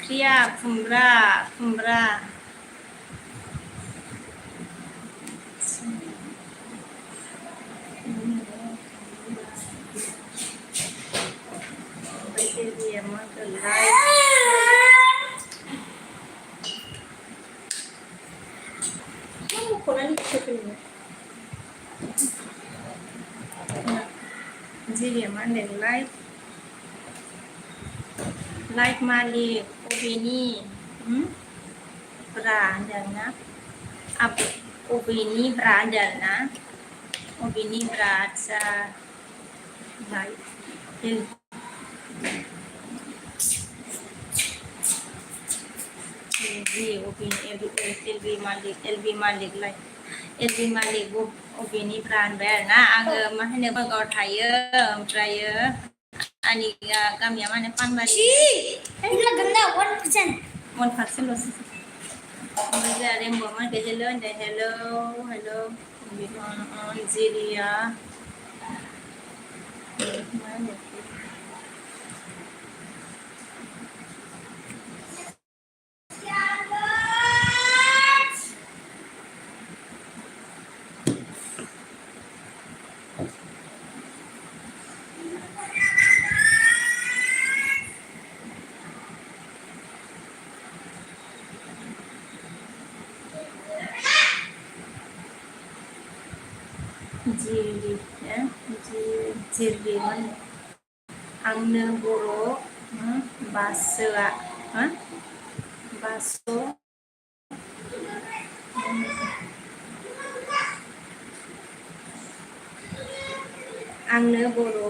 Kriya kumbra kumbra dia mau ke live kamu konan itu jadi mana live live Malik opini berada na opini berada na opini berada live opini LB Malik live LB Malik opini berada na आङो मा होनो बागाव थायो ओमफ्रायो आंनि गामिया मा होनो पानबारि इतना गंदा 1% ल'सो ओमफ्राय जोंहा रेमबो मानखौ हेल' होनदों हेल' जिरिया मा होनो जिरबि माने आंनो बर' बासोआ बासो आंनो बर'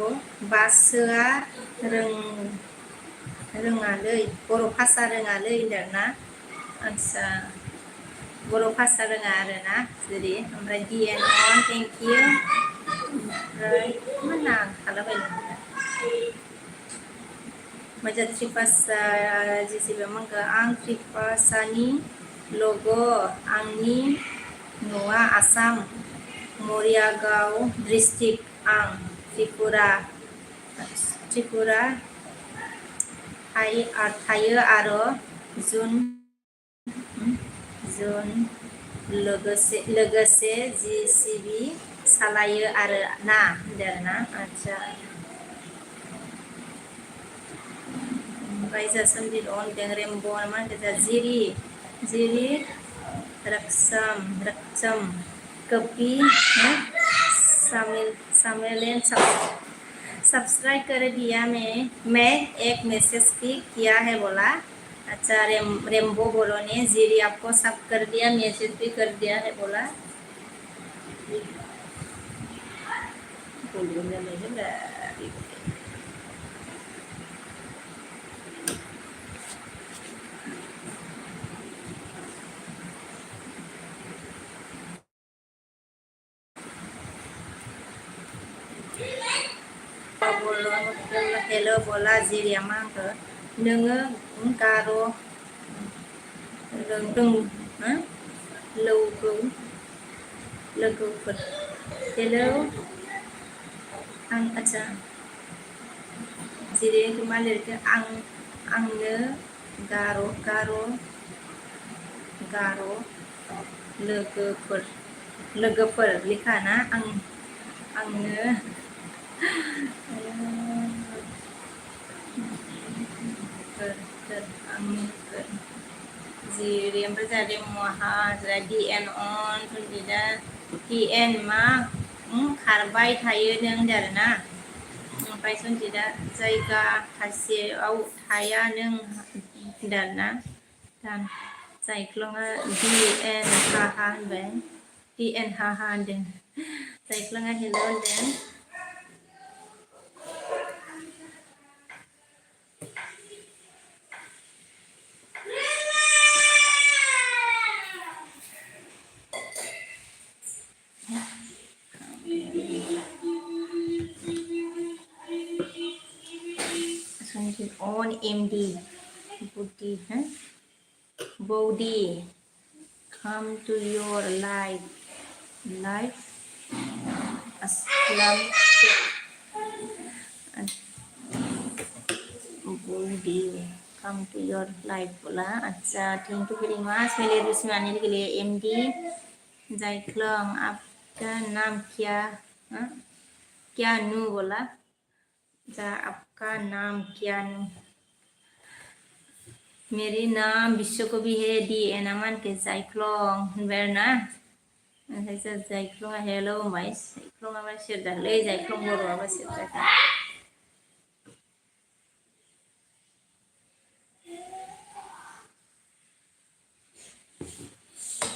बासोआ रोङालै बर' भाषा रोङालै होनदोंना आदसा बर' भाषा रोङा आरोना जेरै ओमफ्राय DN on थेंक इउ ओमफ्राय mana खालामबाय Maja Tripasa JCB mangga ang Tripasani logo angni Noa Asam Moriagao district ang Tripura थायो आरो जुन लोगोसे JCB सालायो आरो ना होनदोंना आदसा Raisa Sanjit on dengan Rembo mana kita Ziri Raksam Kepi Samelen subscribe कर दिया मैं एक मैसेज भी किया है बोला अच्छा रेम्बो बोलो ने जीरी आपको सब कर दिया मैसेज भी कर दिया है बोला Volumnya aja dari बोला hello बोला जिरिया मा होनखो नोङो गार' रों लोगोफोर हेलौ आं आच्छा जेरै मा लिरखो आंनो गार' लोगोफोर लिखा ना आंनो आंनो जेरै ओमफ्राय जादे महा the N on फुनजिदा the N मा खारबाय थायो नों होनदो आरोना ओमफ्राय सनजिदा जायगा थासेयाव थाया नों होनदो आरोना दान जायख्लङा दि एन हाहा होनबाय दि एन हाहा होनदों जायख्लङा हेल' होनदों on MD body come to your life aslam body come to your life बोला अच्छा thank you very much मेरे रूस में आने के लिए MD जायख्लंग आपका नाम क्या नू बोला जा आपका नाम क्या नू मेरी नाम विश्वकवि है दी एनामान के जायख्लं बेरना ओंखायसो जायख्लङा हेल' होनबाय जायख्लङा मा सेरदालै जायख्लं बर'आबा सेरदाखा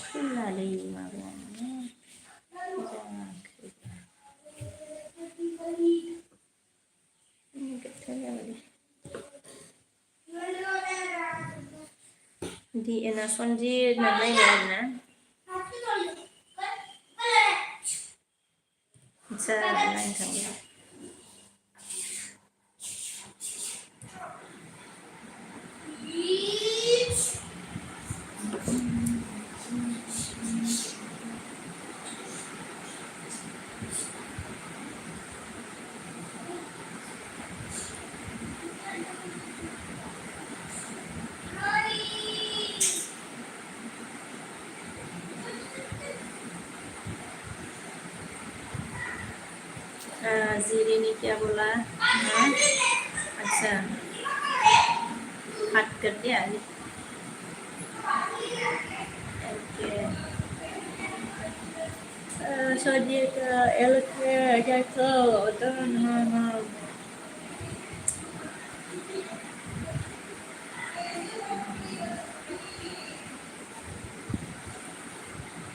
फुलालै माबायानो di ena sonji nanai na bisa lain kali जीरी ने क्या बोला हाँ अच्छा हट कर दिया ओके सोजिए का एल के क्या तो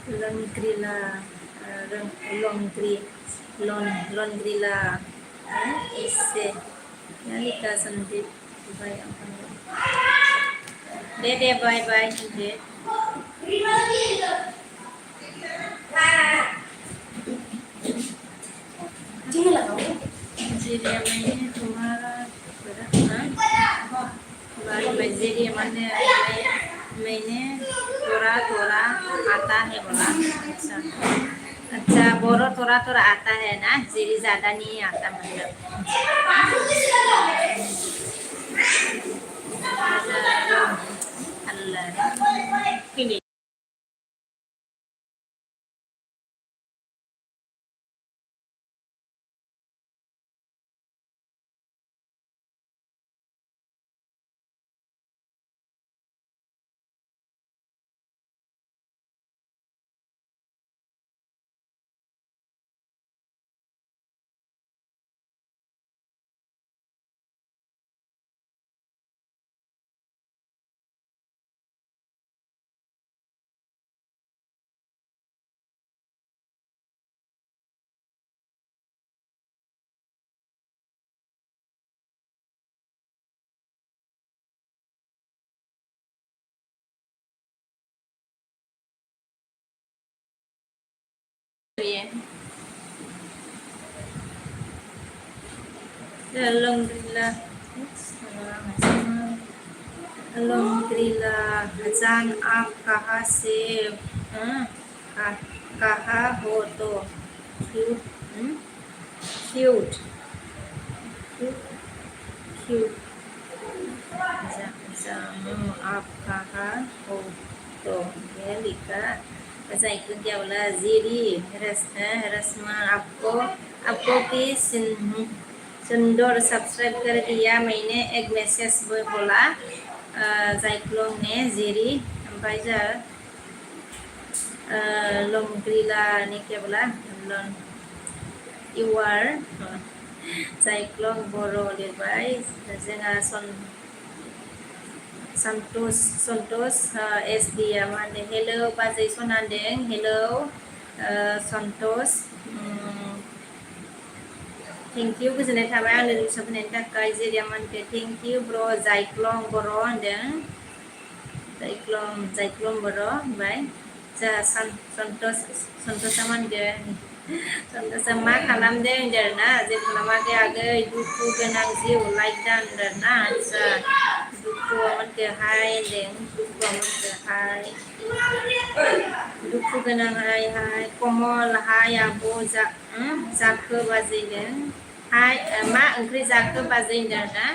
Longrila Longrila isse Nalika Sandeep bye Dede bye bye Sandeep jadi मैंने तुम्हारा jadi मैंने थोड़ा थोड़ा आता है बोला अच्छा बोरो थोड़ा थोड़ा आता है ना जीरी ज्यादा नहीं आता मतलब अलहमदुलिल्लाह हजान आप कहाँ से हाँ, कहाँ हो तो क्यूट क्यूट क्यूट जानू आप कहाँ हो तो यह लिखा ऐसा एक क्या बोला जीरी रस्मा आपको आपको भी सुंदर सब्सक्राइब कर दिया मैंने एक मैसेज बोला जायक्लों ने जीरी ओमफ्राय जा लंग्रिला ने क्या बोला you are जायक्लों बर' लिरबाय जोंहा संतोष SD मा होनदों हेलौ बाजै सना होनदों हेलौ संतोष थेंक इउ गोजोननाय थाबाय आंनो रिक्साप होनायनि थाखाय जेरिया मा होनदों थेंक इउ ब्र जायक्लं बर' होनदों जायक्लं बर' ओमफ्राय जोंहा सन्तोषा मा होनदों सन्तोषा मा खालामदों होनदों आरोना जेबो खालामाखै आगै दुखु गोनां जिउ लाइक दा होनदों आरोना आदसा दुखुआ मोनदों हाय होनदों दुखुआ मोनदों हाय दुखु गोनां हाय कमल हाय आब' जाखो बाजैदों हाय मा ओंख्रि जाखो बाजै होनदों आरोना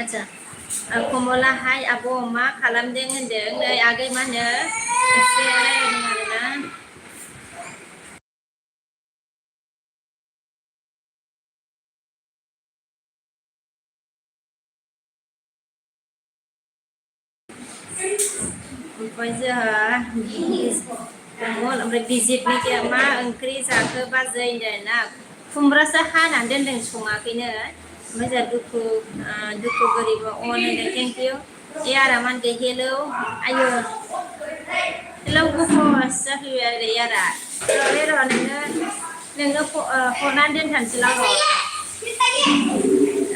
आदसा कमला हाय आब' मा खालामदों होनदों नै आगै मा होनो एसे रायज्लायदों आरोना ओमफ्राय जोंहा कमल ओमफ्राय बिजितनि गैया मा ओंख्रि जाखो बाजै होनदों आरोना खुमब्रासो हानानै दोनदों सङाखैनो ओमफ्राय जोंहा दुखु गोरिब अन होनदों थेंक इउ ए आरा मा होनदों हेलौ आयौ हेलौ गुफुस जाफैबाय आरो यारा र' नोङो हरनानै दोनथानोसैलां र'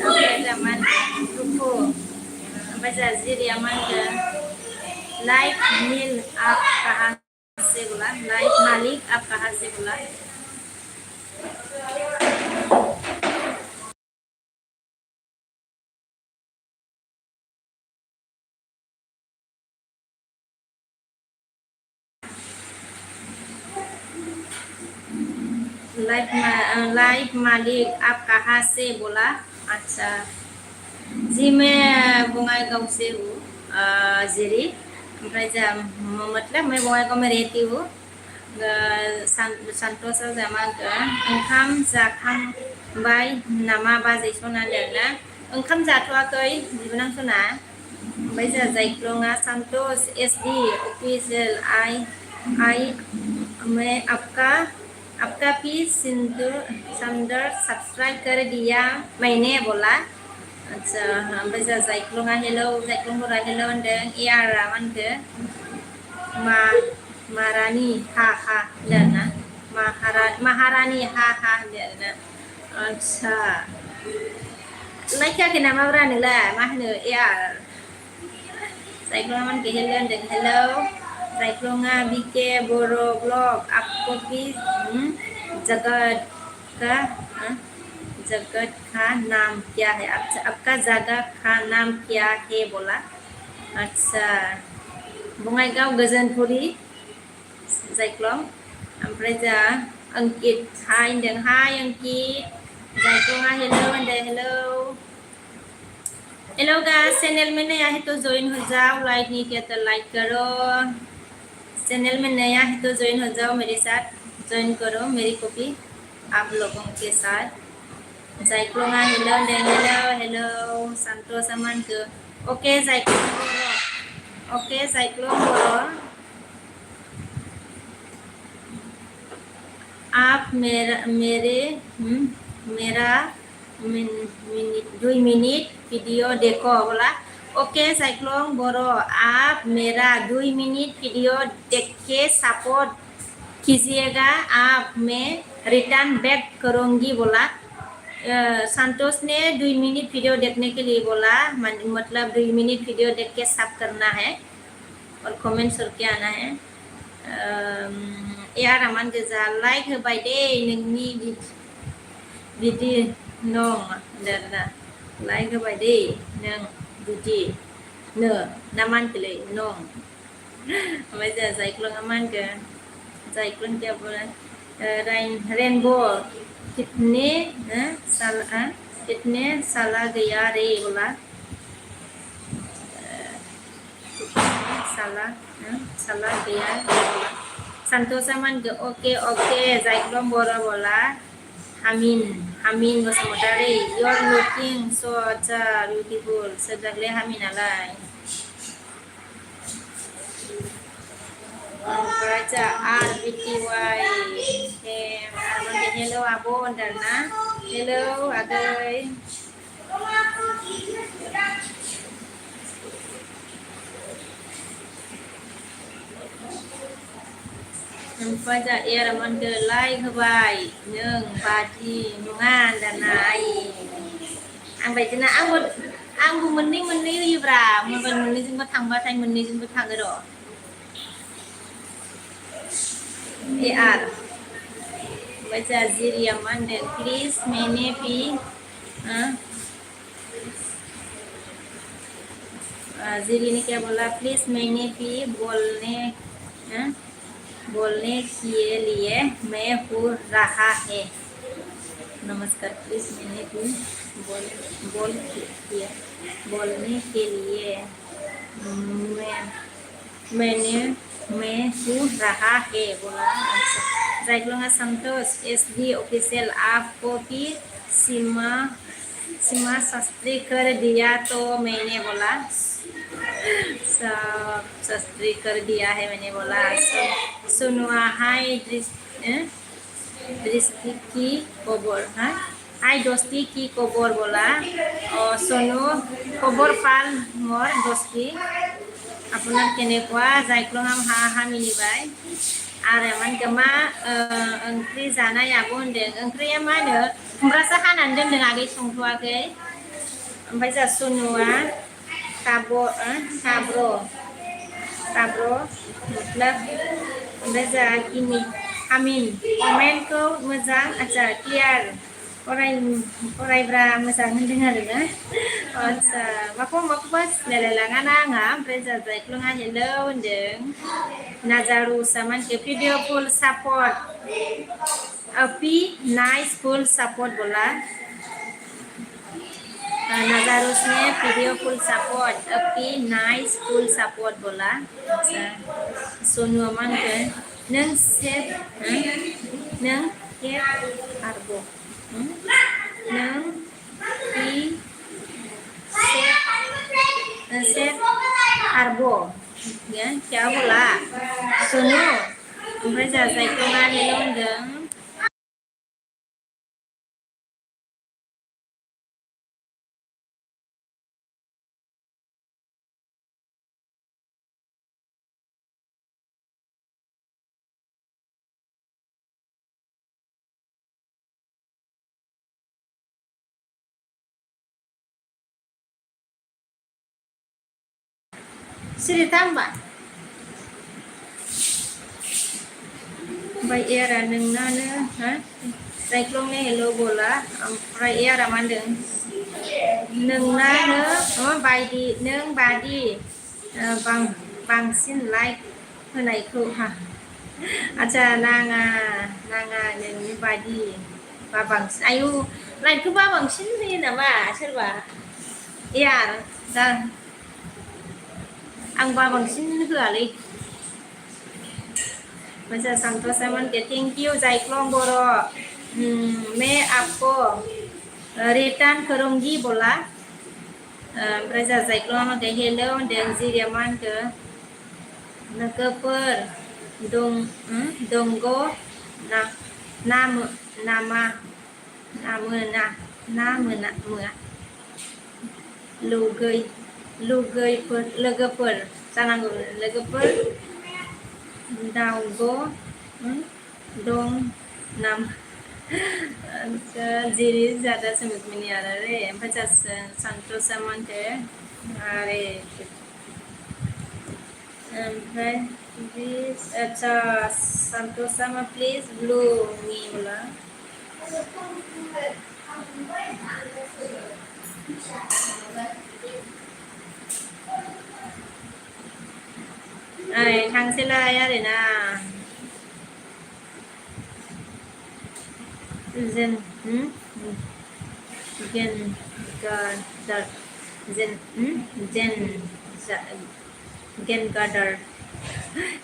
ओमफ्राय जोंहा मा होनदों दुखु ओमफ्राय जोंहा जिरिया मा होनदों लाइफ मिल आप कहाँ से बोला लाइफ मालिक आप कहाँ से बोला लाइफ मालिक आप कहाँ से बोला अच्छा जी मैं बंगाईगांव से हूँ जीरी ओमफ्राय जोंहा मतलब मैं बंगाईगांव में रहती हूँ संतोषा जोंहा मा होनदों ओंखाम जाखांबाय नामा बाजै सना होनदों आरोना ओंखाम जाथ'वाखै बिबोनां सना ओमफ्राय जोंहा जायख्लङा संतोष SD ऑफिशियल आई मैं आपका भी सुंदर सब्सक्राइब कर दिया मैंने बोला अच्छा ओमफ्राय जोंहा जायख्लङा हेलौ जायख्लं बरा हेलौ होनदों एयारा मा होनदों मारानि हा होनदों आरोना महारानि हा होनदों आरोना आदसा लाइक होआखै नामाब्रा नोंलाय मा होनो एयार जायख्लङा मा होनदों हेलौ होनदों हेलौ जायख्लङा BK बर' ब्लग आपको भी जगत का नाम क्या है आपका जगह का नाम क्या है बोला अच्छा बङाइगाव गोजोनपुरी जायख्लं ओमफ्राय जोंहा अंकित हाय होनदों हाय अंकित जायख्लङा हेलौ होनदों हेलौ हेलो गाइस चैनल में नया है तो ज्वाइन हो जाओ लाइक नहीं किया तो लाइक करो चैनल में नया है तो ज्वाइन हो जाओ मेरे साथ ज्वाइन करो मेरी कॉपी आप लोगों के साथ जायख्लङा हेलौ हेलौ हेलौ संतोष अमानखो ओके जायख्लं बर' ओके जायख्लं बर' आप मेरा 2 मिनट वीडियो देखो बोला ओके साइक्लों बोरो आप मेरा 2 मिनट वीडियो देख के सपोर्ट कीजिएगा आप मैं रिटर्न बैक करूंगी बोला संतोष ने 2 मिनट वीडियो देखने के लिए बोला मतलब 2 मिनट वीडियो देख के सब करना है और कमेंट्स करके आना है यार मान गोजा लाइक होबाय दे नोंनि बिदि nong dan like ke bai di nang duji nơ naman kele nong bây giờ dạy luôn aman ke dạy luôn kia boleh rainbow कितने कितने साला गया रे बोला salah salah gaya bola Santosa man ke okay Zaiklom bora bola Hamin Basamotari you're looking so beautiful sedakle Hamin alai baca RBTY hello abon dan na hello agai Pada ia raman ke lai ke bai neng padi nungan dan nai ang bai jena ang bu mening yu bra mun ban mening jing ba thang ba thai mening jing ba thang ge do ar baca ziri aman dan please मैंने भी ziri ने क्या बोला please मैंने भी बोलने के लिए मैं हो रहा है नमस्कार प्लीज मैंने भी बोलने के लिए मैं हो रहा है बोला Zaiklonga Santos SD official आपको भी सीमा शास्त्री कर दिया तो मैंने बोला सब शास्त्री कर दिया है मैंने बोला सुनवा हाय दृष्टि की खबर हाय दोस्ती की खबर बोला और सुनो खबर पाल मोर दोस्ती আপোনাৰ কেনেকুৱা জাইক্লঙাম হা মিলিबाय आरो मानगो मा ओंख्रि जानाय आब' होनदों ओंख्रिया मा होनो खुमब्रासो हानानै दोनदों आगै संथ'वाखै ओमफ्राय जोंहा सुनुआ काब्र मतलब ओमफ्राय जोंहा हामिन कमेन्टखौ मोजां आच्छा क्लियार फरायब्रा मोजां होनदों आरोना आच्छा माखौबा सिनायलायलाङाना आंहा ओमफ्राय जोंहा जायख्लङा हेलौ होनदों Nazarusa man ke video full support api nice full support bola Nazarusnya video full support api nice full support bola sonu man ke nang set arbo nang i set arbo ya क्या बोला सुनो ओमफ्राय जोंहा जायख्लङा hello होनदों Sini tambah Baik era nengna Cyclone hello bola oमफ्राय era mandeng nengna बायदि नों बादि बांसिन लाइक होनायखौ आच्छा नाङा नोंनि बादि बा बांसिन आयु लाइकखौबा बांसिन होयो नामा सोरबा यार दा आंबा बांसिन होआलै Masa Santosa man ke thank you Zaiklong boro मैं आपको return करूंगी बोला ओमफ्राय जोंहा जायख्लङा मा के हेलौ होनदों जिरियामान के लोगोफोर दंग नामोना लोगोफोर जानांगौ लोगोफोर दाउग दं नाम जिरि जादा समित मिनि आरो रे ओमफ्राय जासो Santosa मानते आरे ओमफ्राय प्लिज अच्छा Santosa मा प्लिज ब्लू मी बोला थांसैलाय आरोना जेन जेन गादार जेन जेन जेन गादार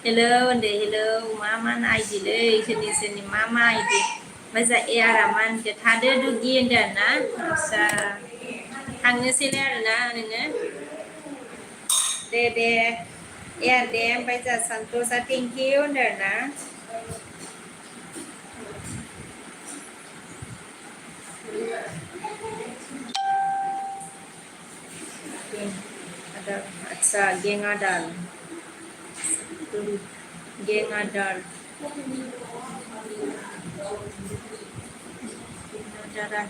हेलौ उन्दै हेलौ मा आइदिलै सोरनि मा आइदि ओमफ्राय ए आरामान थादो दुगि होनदों ना आस्सा थांनोसैलाय आरोना नोङो दे दे ओमफ्राय जोंहा सन्तोषा थेंकिउ होनदों आरोना आदार आच्छा गें आदार गें आदार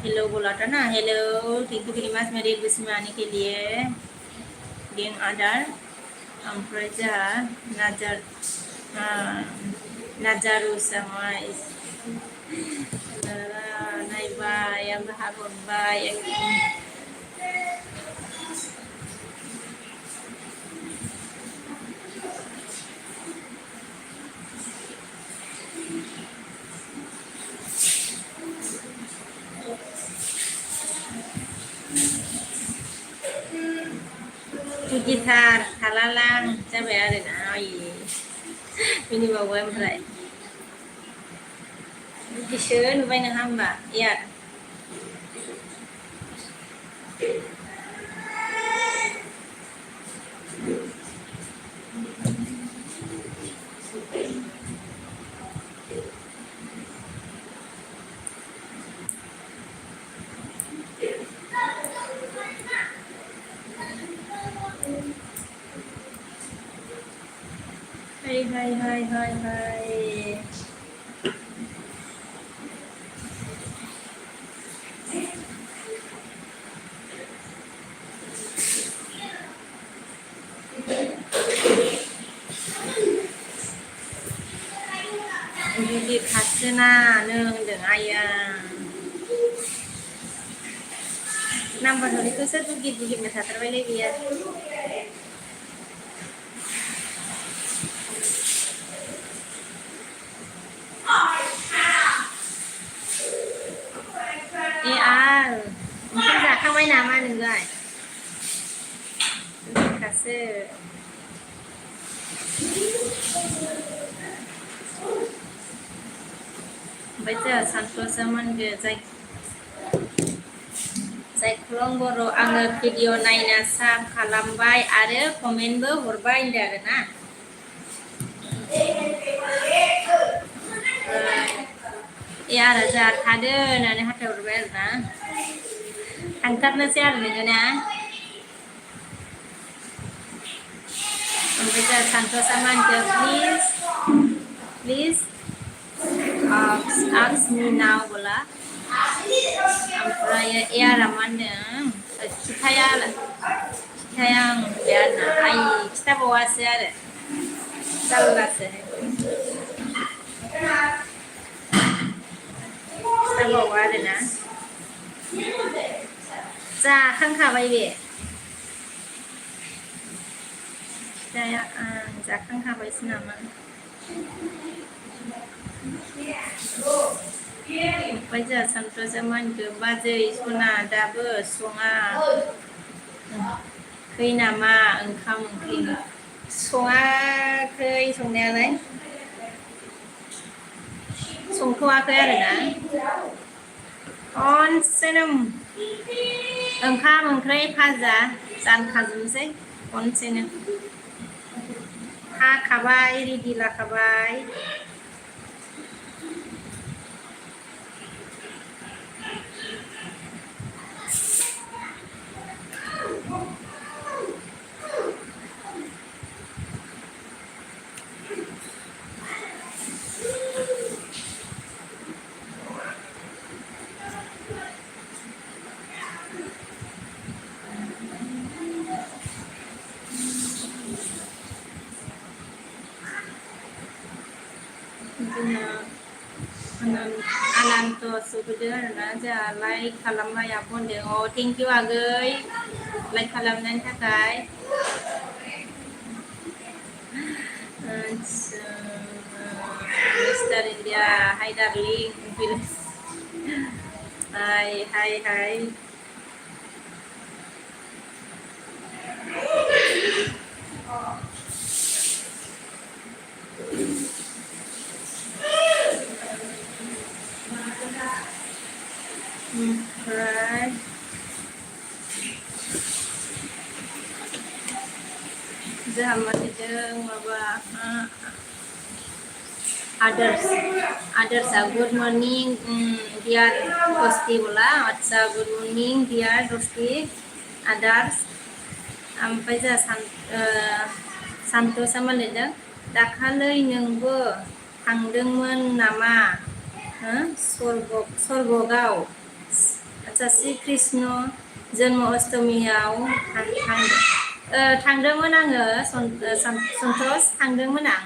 हेलो बोला था ना hello thank you very much मेरे गुस्से आने के लिए गें आदार ओमफ्राय जोंहा नाजारु समाय नायबाय आंबो हाबहरबाय गिटार थालालां जाबाय आरोना आयै मिनिबावबाय ओमफ्राय बिदिसो नुबाय नोंहा होमबा यार हाय गिदिर खासोना नों होनदों आइया नाम्बार हरैखौसो दुगिनो थाथारबायलै बियो ओंखाम जाखांबाय नामा नोंलाय दुगिखासो ओमफ्राय जोंहा सन्तोषा मोनगो जायख्लं बर' आङो भिडिअ नायना साब खालामबाय आरो कमेन्टबो हरबाय होनदों आरोना आरो जोंहा थादो होननानै हाथायहरबाय आरोना थांथारनोसै आरो नोङो ना ओमफ्राय जोंहा सन्तोषा मानखो प्लिज आक्स मी नाव बोला ओमफ्राय एयारा मा होनदों खिथाया आं बे आरोना आइ खिथाबावासो आरो जारलासो खिथाबावा आरोना जाखांखाबाय बे खिथाया आं जाखांखाबायसो नामा ओमफ्राय जोंहा सन्तोषा मानखो बाजै सना दाबो सङा खै नामा ओंखाम ओंख्रि सङाखै संनायालाय संथ'वाखै आरोना खनसेनो ओंखाम ओंख्रि भाजा जानखाजोबनोसै खनसेनो हाखाबाय रेडि लाखाबाय आनन्द सफैदों आरोना जोंहा लाइक खालामबाय आब'नदों थेंक इउ आगै लाइक खालामनायनि थाखाय मिस्टार इन्डिया हाय डार्लिं हाय हाय हाय ओमफ्राय जोंहा मानिदों माबा आदर्सआ गुड मर्निं डियार दस्ति बोला आदसा गुड मर्निं डियार दस्ति आदार्स ओमफ्राय जोंहा सान्तोषा मालिदों दाखालै नोंबो थांदोंमोन नामा स्वर्गआव आदसा श्री कृष्ण जन्म अष्टमियाव थांदोंमोन आङो सन्तोष थांदोंमोन आं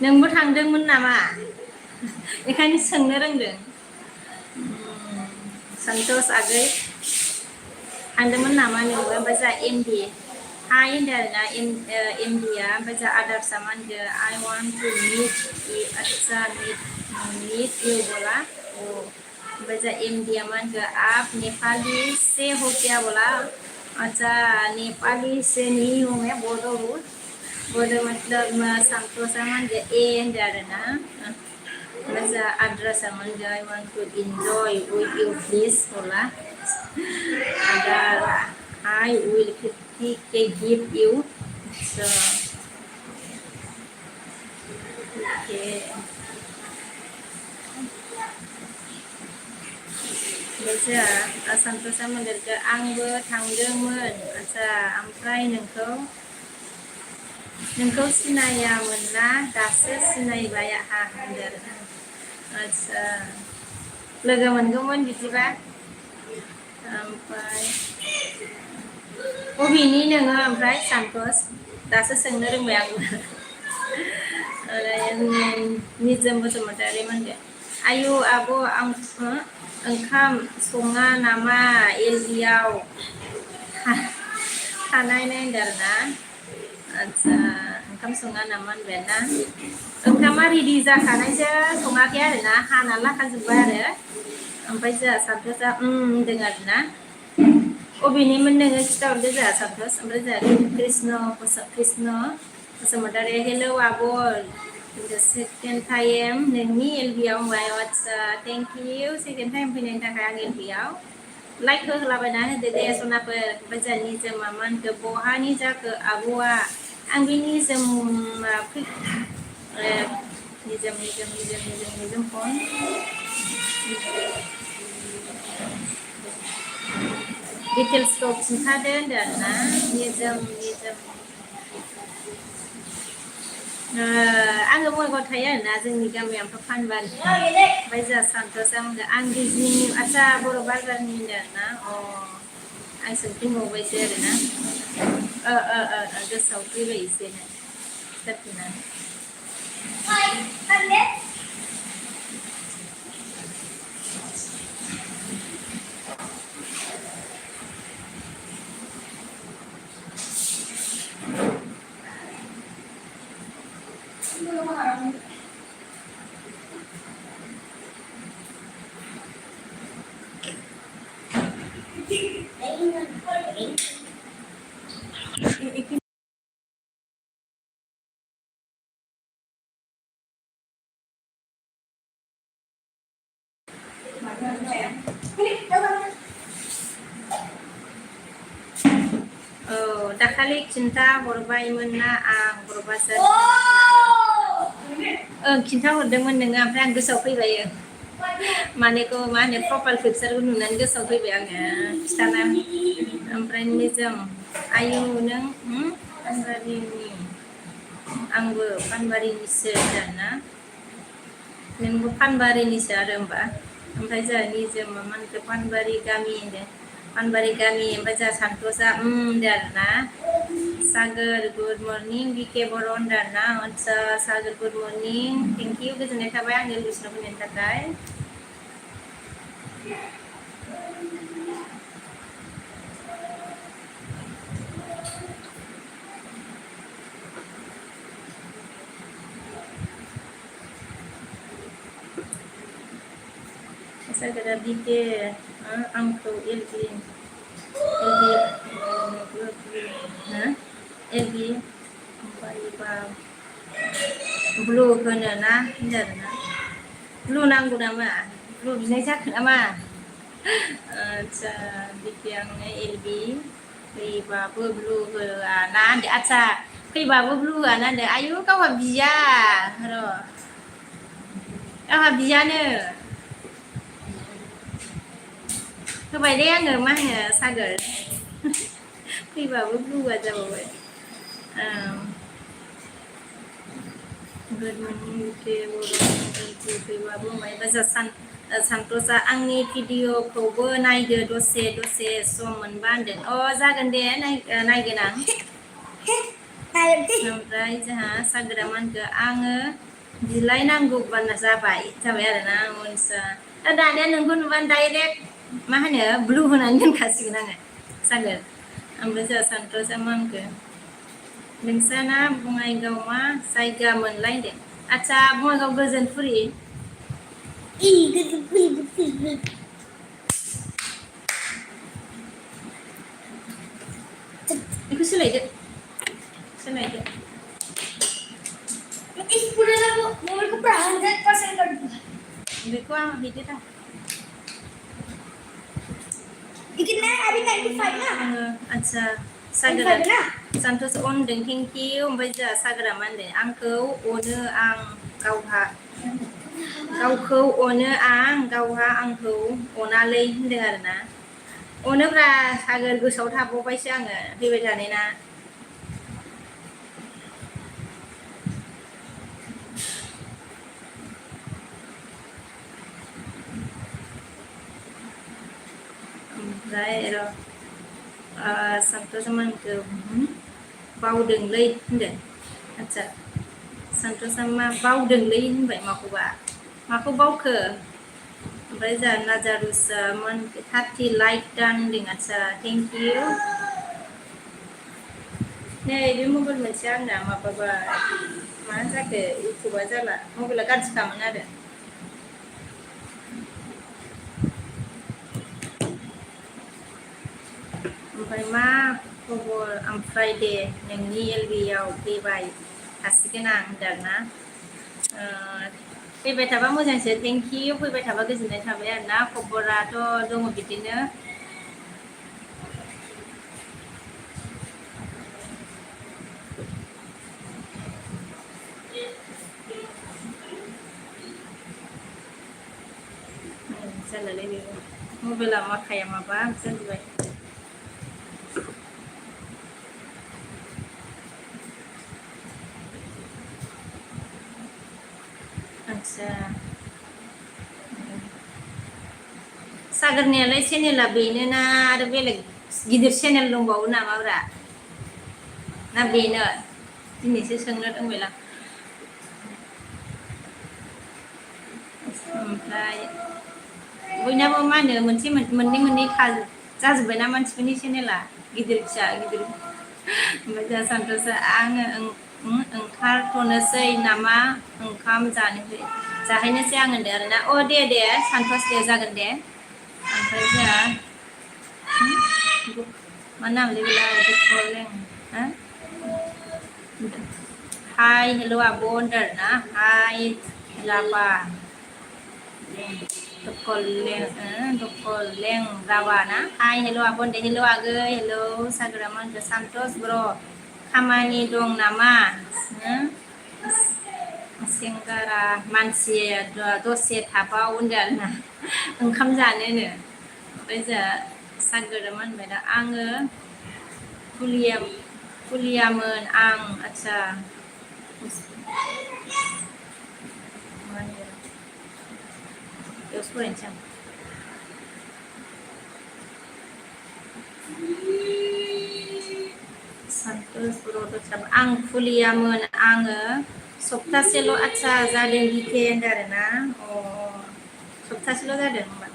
नोंबो थांदोंमोन नामा बेखायनो सोंनो रोंदों सन्तोष आगै थांदोंमोन नामा नोंबो ओमफ्राय जोंहा एमडि हाय होनदों आरोना एमडिया ओमफ्राय जोंहा आदार्सआ मा होनदों आइ वान्ट टु मिट आदसा मिट इउ बोला ओमफ्राय जोंहा एमडिया मा होनदों आप नेपाली से हो क्या बोला अच्छा नेपाली से नहीं हूँ मैं बोडो हूँ बोडो मतलब संतोषा मा होनदों ए होनदों आरोना ओमफ्राय जोंहा आद्रासआ मा होनदों I want to enjoy with you please बोला आदार I will 50K give you. So, okay. Baca, Santosa mengerja आंबो थांदोंमोन आदसा ओमफ्राय नोंखौ सिनायामोन ना दासो सिनायबाय आहा होनदों आरोना आदसा लोगो मोनगौमोन बिदिबा ओमफ्राय बबेनि नोङो ओमफ्राय सन्तोष दासो सोंनो रोंबाय आंबो निजोम बसुमतारी मोनदों आयु आब' आं ओंखाम सङा नामा एलबियाव थानाय नायदों आरोना आदसा ओंखाम सङा नामा होनबाय ना ओंखामा रेडि जाखानायसो सङाखै आरोना हाना लाखाजोब्बाय आरो ओमफ्राय जोंहा सन्तोषआ होनदों आरोना अबेनिमोन नोङो खिथाहरदो जोंहा सन्तोष ओमफ्राय जोंहा कृष्ण बसुमतारी हेलौ आब' सेकेन्ड टाइम नोंनि एलबियाव होनबाय आदसा थेंक इउ सेकेन्ड टाइम फैनायनि थाखाय आं एलबियाव लाइक होलाबायना होदो दे सनाफोर ओमफ्राय जोंहा निजोमा मा होनखो बहानि जाखो आब'आ आं बे निजोमा निजोम फन डिटेल्सखौ खिन्थादो होनदों आरोना निजोम आङो बङाइगावआव थायो आरोना जोंनि गामिया ओमफ्राय फानबारि ओमफ्राय जोंहा सन्तोषआ होनदों आं बिजनिनि आदसा बर' बाजारनि होनदों आरोना आं सोंफिनबावबायसो आरोना गोसोआव फैबाय एसेनो खिथाफिननानै दाखालि खिन्था हरबायमोन ना आं बर' बाजार खिन्था हरदोंमोन नोङो ओमफ्राय आं गोसोआव फैबाय मानेखौ मा होनो प्रफाइल पिक्सारखौ नुनानै गोसोआव फैबाय आङो खिथाना ओमफ्राय निजोम आयु नों फानबारिनि आंबो फानबारिनिसो आरोना नोंबो फानबारिनिसो आरो होमबा ओमफ्राय जोंहा निजोमा मा होनखो पानबारि गामि होनदों पानबारि गामि ओमफ्राय जोंहा सन्तोषआ होनदों आरोना सागर गुड मर्निं बिके बर' होनदों ना आदसा सागर गुड मर्निं थेंक इउ गोजोननाय थाबाय आंनि लुसनो फैनायनि थाखाय सागरा बिके आंखौ एलबि एलबि ओमफ्रायबा ब्लु होनो ना होनदों ना ब्लु नांगौ नामा ब्लु बिनाय जाखो नामा आदसा बिके आंनो एलबि फैबाबो ब्लु होआ ना होनदो आदसा फैबाबो ब्लु होआ ना होनदो आयु गावहा बिया र' गावहा बियानो होबाय दे आङो मा होनो सागर फैबाबो ब्लुआ जाबावबाय गुड मर्निं के फैबाबो मायबा सानथ'सा आंनि भिडिअखौबो नायदो दसे सम मोनबा होनदों अ जागोन दे नायगोन आं ओमफ्राय जोंहा सागोरा मा होनखो आङो बिलायनांगौबानो जाबाय आरोना मोनसा दानिया नोंखौ नुबानो डाइरेक्ट मा होनो ब्लु होनानै दोनखासिगोन आङो सागोर ओमफ्राय जोंहा सानथ'सा मा होनखो नोंसाना बङाइगाव मा जायगा मोनलाय होनदों आदसा बङाइगाव गोजोनपुरि बेखौ सोलायदो बेखौ आं बिदि थां आदसा सागोरा सानथ'स अनदों थेंक इउ ओमफ्राय जोंहा सागोरा मा होनदों आंखौ अनो आं गावखौ अनो आं गावहा आंखौ अनालै होनदों आरोना अनोब्रा सागोर गोसोआव थाबावबायसो आङो फैबाय थानाय ना ओमफ्राय र' सानथ'सा मा होनखो बावदोंलै होनदों आदसा सानथ'सा मा बावदोंलै होनबाय माखौ बावखो ओमफ्राय जोंहा नाजारुसा मा होनखो 30 लाइक दान होनदों आदसा थेंक इउ नै बे मबाइल मोनसे आंना माबाबा मा जाखो इउटुबा जाला मबाइला गाज्रिखामोन आरो ओमफ्राय मा खबर ओमफ्राय दे नोंनि एलबियाव फैबाय थासिगोन आं होनदों ना फैबाय थाबा मोजांसो थेंक इउ फैबाय थाबा गोजोननाय थाबाय आरोना खबराथ' दङ बिदिनो जालालै बेबो मबाइला माखाया माबा जाजोब्बाय आदसा सागरनियालाय चेनेला बेनो ना आरो बेलेग गिदिर चेनेल दंबावो नामाब्रा ना बेनो दिनैसो सोंनो रोंबायलां ओमफ्राय बयनाबो मा होनो मोननै जाजोब्बाय ना मानसिफोरनि चेनेला गिदिर फिसा ओमफ्राय जोंहा सानथ'सा आङो ओंखारथ'नोसै नामा ओंखाम जाहैनोसै आं होनदों आरोना अ दे सानथ'स दे जागोन दे ओमफ्राय जोंहा मा नामलै बेलाय हाय हेल' आब' होनदों ना हाय राभा दकलें राभा ना हाय हेल' आब' होनदों हेल' आगै हेल' सागोरा मा होनदों सानथ'स ब्र' खामानि दं नामा सेंग्रा मानसि दसे थाबाव होनदों आरोना ओंखाम जानोनो ओमफ्राय जोंहा सागोरा मा होनबाय दा आङो फुलियामोन आं आदसा मा होनगोन बेयावसो फरायनोसै आं सान्तोस बर' आं खुलियामोन आङो सप्तासेल' आदसा जादों बिके होनदों आरोना सप्तासेल' जादों होमबा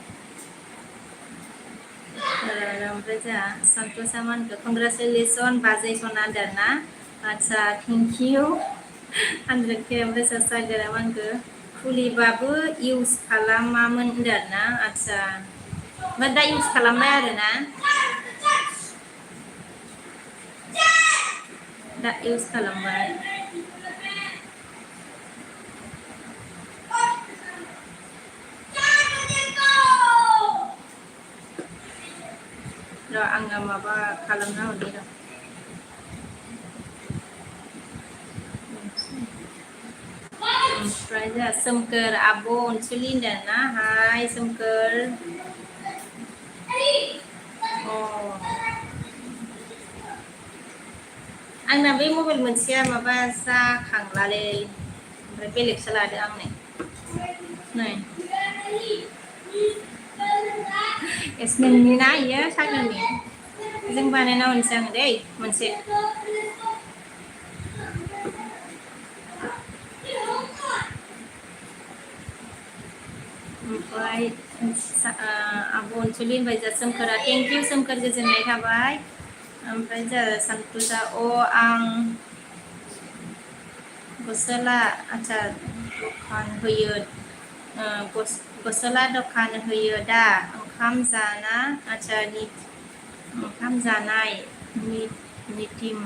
ओमफ्राय जोंहा सन्तोषा मा होनखो कंग्रेचुलेसन बाजै सना होनदों ना आदसा थेंक इउ 100K ओमफ्राय सागोरा मा होनखो खुलिबाबो इउज खालामामोन होनदों आरोना आदसा ओमफ्राय दा इउज खालामबाय आरोना दा इउज खालामबाय र' आङो माबा खालामना हरनि र' ओमफ्राय जोंहा सोमखोर आब' अनसुलि होनदों ना हाय सोमखोर आंना बे मबाइल मोनसेया माबा जाखांलालै ओमफ्राय बेलेगसो लादो आं नै एस नोंनि ना इयो सागरनि जों बानायना हरनोसै आं दै मोनसे ओमफ्राय आब' अनसुलि होनबाय जा सोमखोरा थेंक इउ सोमखोर गोजोननाय थाबाय ओमफ्राय जोंहा सान्थुजा आं गसला आदसा दखान होयो गसला दखान होयो दा ओंखाम जाना आदसा ओंखाम जानाय निटिम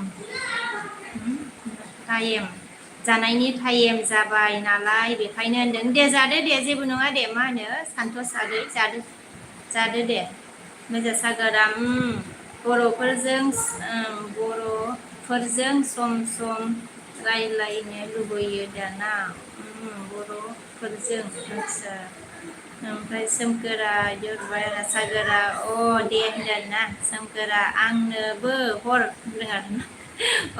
टाइम जानायनि टाइम जाबाय नालाय बेखायनो होनदों दे जादो दे जेबो नङा दे मा होनो सानथस आगै जादो जादो दे मोजां सागोरा बर'फोरजों सम सम रायलायनो लुबैयो दाना बर'फोरजों आदसा ओमफ्राय सोमखोरा बिहरबाय आरो सागोरा दे होनदों आरोना सोमखोरा आंनोबो हर बुंदों आरोना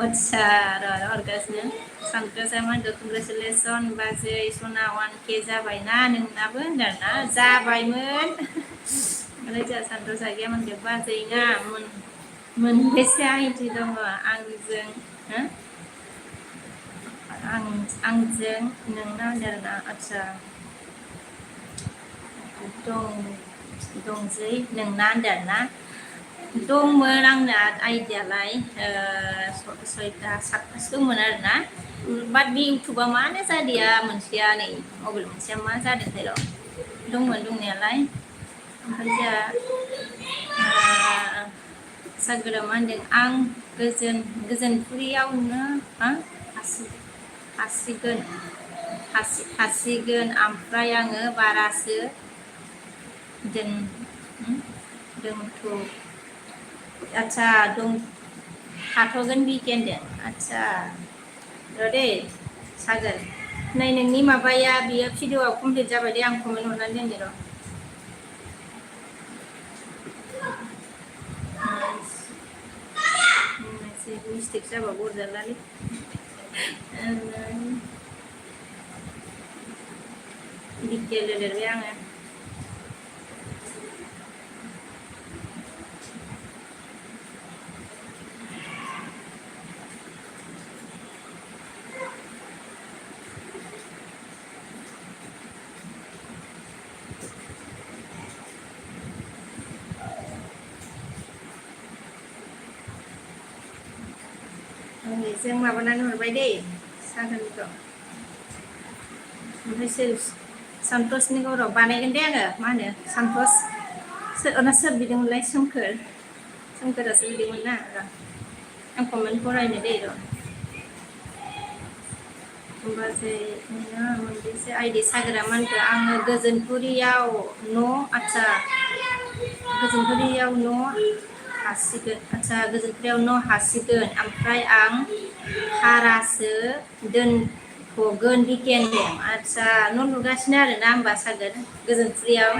आदसा र' हरगासिनो सानथोसा मा होनदों कंग्रेचुलेसन बाजै सना 1K जाबायना नोंनाबो होनदों आरोना जाबायमोन ओमफ्राय जोंहा सानथोसा गैया मा होनदों बाजैना मोनबेसे आइडि दङ आंजों आंजों नोंना होनदों आरोना आदसा दंजै नोंना होनदों आरोना दंमोन आंना आइडियालाय 6ता 7तासो दंमोन आरोना बाट बे इउटुबा मानो जादिया मोनसेया नै मबाइल मोनसेया मा जादोंथाय र' दंमोन दंनायालाय ओमफ्राय जोंहा सागोरा मा होनदों आं गोजोनपुरियावनो हासिगोन ओमफ्राय आङो बारासो दोनथ' आदसा थाथ'गोन बिकेन्दों आदसा र' दे सागोर नै नोंनि माबाया बियो भिडिअ'आ कमप्लिट जाबाय दे आं कमेन्ट हरनानै दोनदो र' मिस्टेक जाबा बरजालालै बिके लिरबाय आङो जों माबानानै हरबाय दै सागोनखौ ओमफ्राय सोर सन्तसनिखौ र' बानायगोन दे आङो मा होनो सन्तस सोर बिदोंमोनलाय सोमखोरासो बिदोंमोन ना र' आं कमेन्ट फरायनो दै र' होमबासै मोनबेसे आइडि सागोरा मा होनखो आङो गोजोनपुरियाव आदसा गोजोनपुरियाव हासिगोन आदसा गोजोनपुरियाव हासिगोन ओमफ्राय आं भारासो दोनथ'गोन बिकेन्दों आदसा न' लुगासिनो आरोना होमबा सागोर गोजोनपुरियाव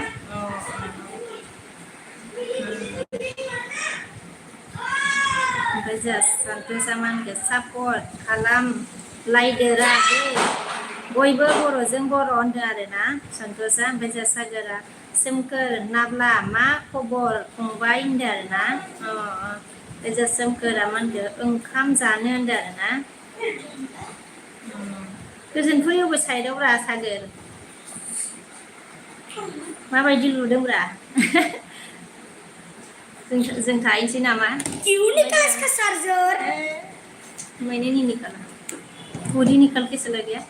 ओमफ्राय जोंहा सानथोसा मा होनखो सापर्ट खालामलायदोरा दे बयबो बर'जों बर' होनदों आरोना सन्तोषा ओमफ्राय जोंहा सागोरा सोमखोर नाब्ला मा खबर फंबाय होनदों आरोना बेजा सोमखोरा मा होनखो ओंखाम जानो होनदों आरो ना गोजोन फैयोबो साइडआव रा सागोर माबायदि लुदोंब्रा जों थाहैनोसै नामा यूनिका इसका चार्जर मैंने नहीं निकाला पूरी निकल के चला गया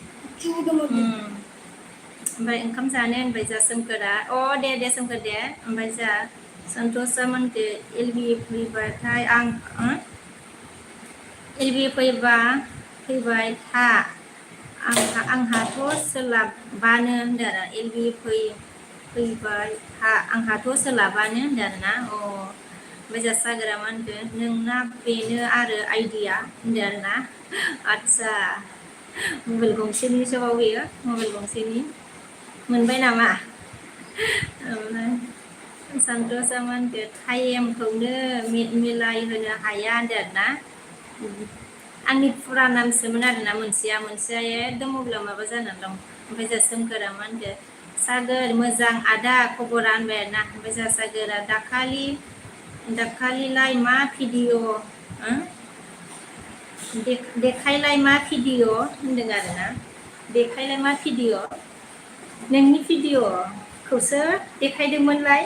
ओमफ्राय ओंखाम जानो होनबाय जा सोमखोरा दे सोमखोर दे ओमफ्राय जा सन्तोषा मोनखो एलबि फैबाथाय एलबि फैबाय था आंहाथ' सोलाबानो होनदों आरो एलबि फैबाय था आंहाथ' सोलाबानो होनदों आरो ना ओमफ्राय जा सागोरा मा होनखो नोंना बेनो आरो आइडिया होनदों आरो ना आदसा मबाइल गंसेनिसो बाव बेयो मबाइल गंसेनि मोनबाय नामा ओमफ्राय सन्तोषा मा होनखो टाइमखौनो मिलायहोनो हाया होनदों आरो ना आंनि फुरा नामसोमोन आरोना मोनसेया एकदम मबाइलाव माबा जानानै दं ओमफ्राय जा सोमखोरा मा होनखो सागोर मोजां आदा खबरा होनबाय आरो ना ओमफ्राय जा सागोरा दाखालिलाय मा भिडिअ देखायलाय मा भिडिअ होनदों आरो ना देखायलाय मा भिडिअ नोंनि भिडिअखौसो देखायदोंमोनलाय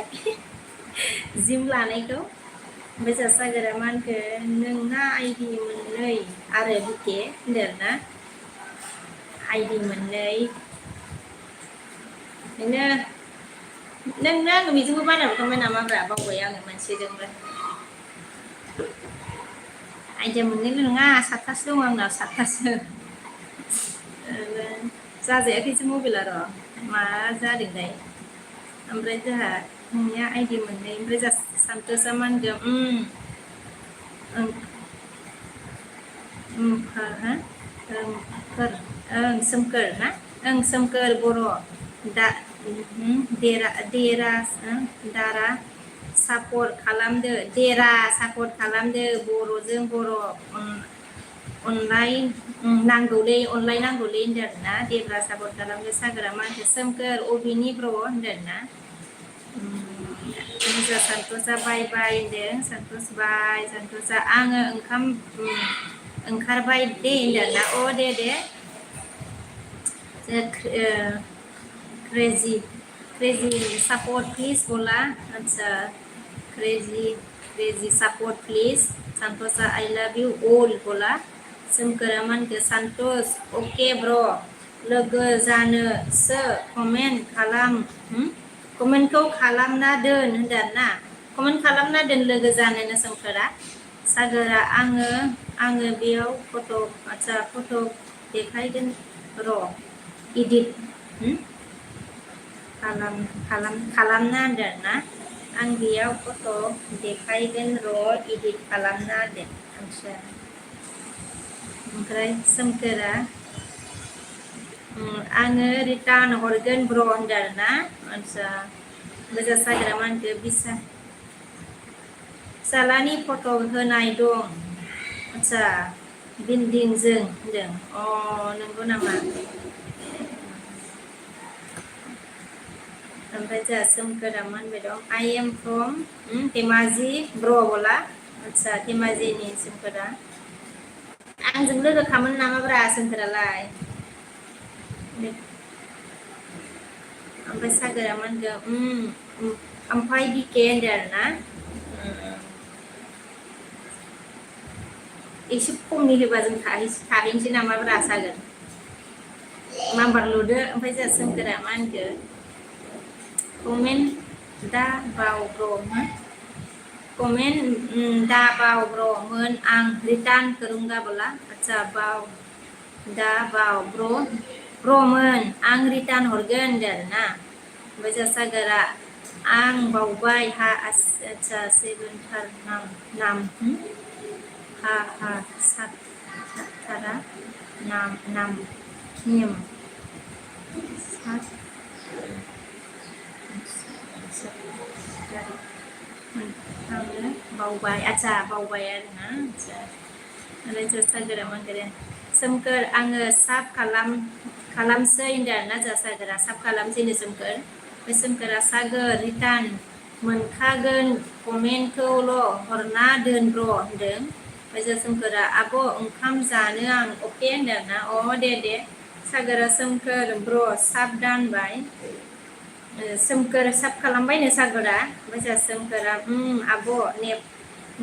जिम लानायखौ ओमफ्राय जा सागोरा मा होनखो नोंना आइदि मोननै आरो बिके होनदों आरो ना आइदि मोननै नोंनो आङो बेजोंबो बानायहरखांबाय नामाब्रा बावबाय आङो मोनसेजोंबो आइदिया मोननैल' नङा 7थासो दङ आंनाव 7थासो जाजायाखैसो मबाइला र' मा जादोंथाय ओमफ्राय जोंहा नोंनिया आइदि मोननै ओमफ्राय जा सन्तोषा मा होनदों सोमखोर ना सोमखोर बर' दारा सापर्ट खालामदो बर'जों बर' नांगौलै होनदों आरो ना देरा सापर्ट खालामदो सागोरा मा होनदों सोमखोर अबिनि ब्र' होनदों आरो ना सन्तोषा बाय होनदों सन्तोषा आङो ओंखारबाय दे होनदों आरो ना दे क्रेजी सपोर्ट प्लीज बोला अच्छा क्रेजी सपोर्ट प्लीज सन्तोषा आई लव यू ऑल बोला सोमखोरा मा होनखो सन्तोष अके ब्र' लोगो जानोसो कमेन्टखौ खालामना दोन होनदों आरो ना कमेन्ट खालामना दोन लोगो जानोनो सोमखोरा सागोरा आङो बेयाव फट' देखायगोन र' इदिट खालामना होनदों आरो ना आं बेयाव फट' देखायगोन र' इदिट खालामना दोन आदसा ओमफ्राय सोमखोरा आङो रिटार्न हरगोन ब्र' होनदों आरो ना आदसा मोजां सागोरा मा होनखो फिसालानि फट' होनाय दं आदसा बिल्डिंजों होनदों नंगौ नामा ओमफ्राय जोंहा सोमखोरा मा होनबाय दं आई एम फ्रम धेमाजि ब्र' बोला आदसा धेमाजिनि सोमखोरा आंजों लोगो खामोन नामाब्रा सोमखोरालाय ओमफ्राय सागोरा मा होनखो ओमफ्राय बिके होनदों आरो ना एसे खमनि होबा जों थाहैनोसै नामाब्रा सागोर नाम्बार लुदो ओमफ्राय जोंहा सोमखोरा मा होनखो कमेन्ट दा बाव ब्र' मोन आं रिटार्न करूंगा बोला अच्छा बाव ब्र' मोन आं रिटार्न हरगोन होनदों आरो ना ओमफ्राय जोंहा सागोरा आं बावबाय आच्छा सेबेनथार नाम सातथारा नाम बावबाय बावबाय आरो ना आच्छा ओमफ्राय जोंहा सागोरा मा होनदों सोमखोर आङो साब खालामसै होनदों आरो ना जोंहा सागोरा साब खालामसैनो सोमखोर ओमफ्राय सोमखोरा सागोर रिटार्न मोनखागोन कमेन्टखौल' हरना दोन र' होनदों बायजा सोमखोरा आब' ओंखाम जानो आं अके होनदों ना अ दे सागोरा सोमखोर ब्र साब दानबाय सोमखोर साब खालामबायनो सागोरा बायजा सोमखोरा आब'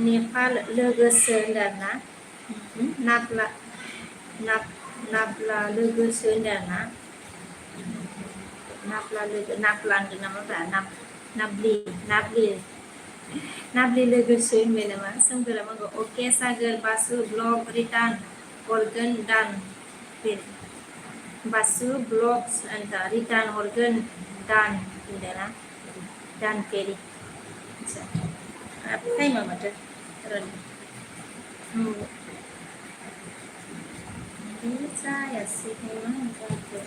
नेपाल लोगोसो होनदों ना नाब्ला नाब्ला लोगोसो होनदों ना नाब्ला लोगो नाब्ला होनदों नामाब्रा नाब्लि लोगोसो होनबाय नामा सोमखोरा मागो अके सागोर बासु ब्लग रिटार्न हरगोन दान बासु ब्लग रिटार्न हरगोन दान होनदों ना दान पेरि टाइमा माथो जायासैहाय मा जाखो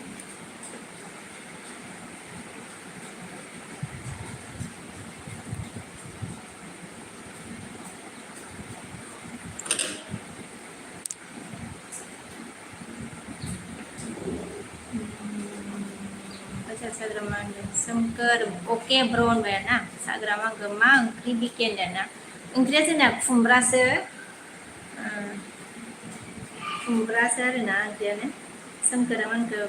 साग्रामा सोमखोर अके ब्र होनबाय ना साग्रामा मा ओंख्रि बिके होनदों ना ओंख्रिया जोंना खुमब्रासो आरोना ओंख्रियानो सोमखोरा मानखो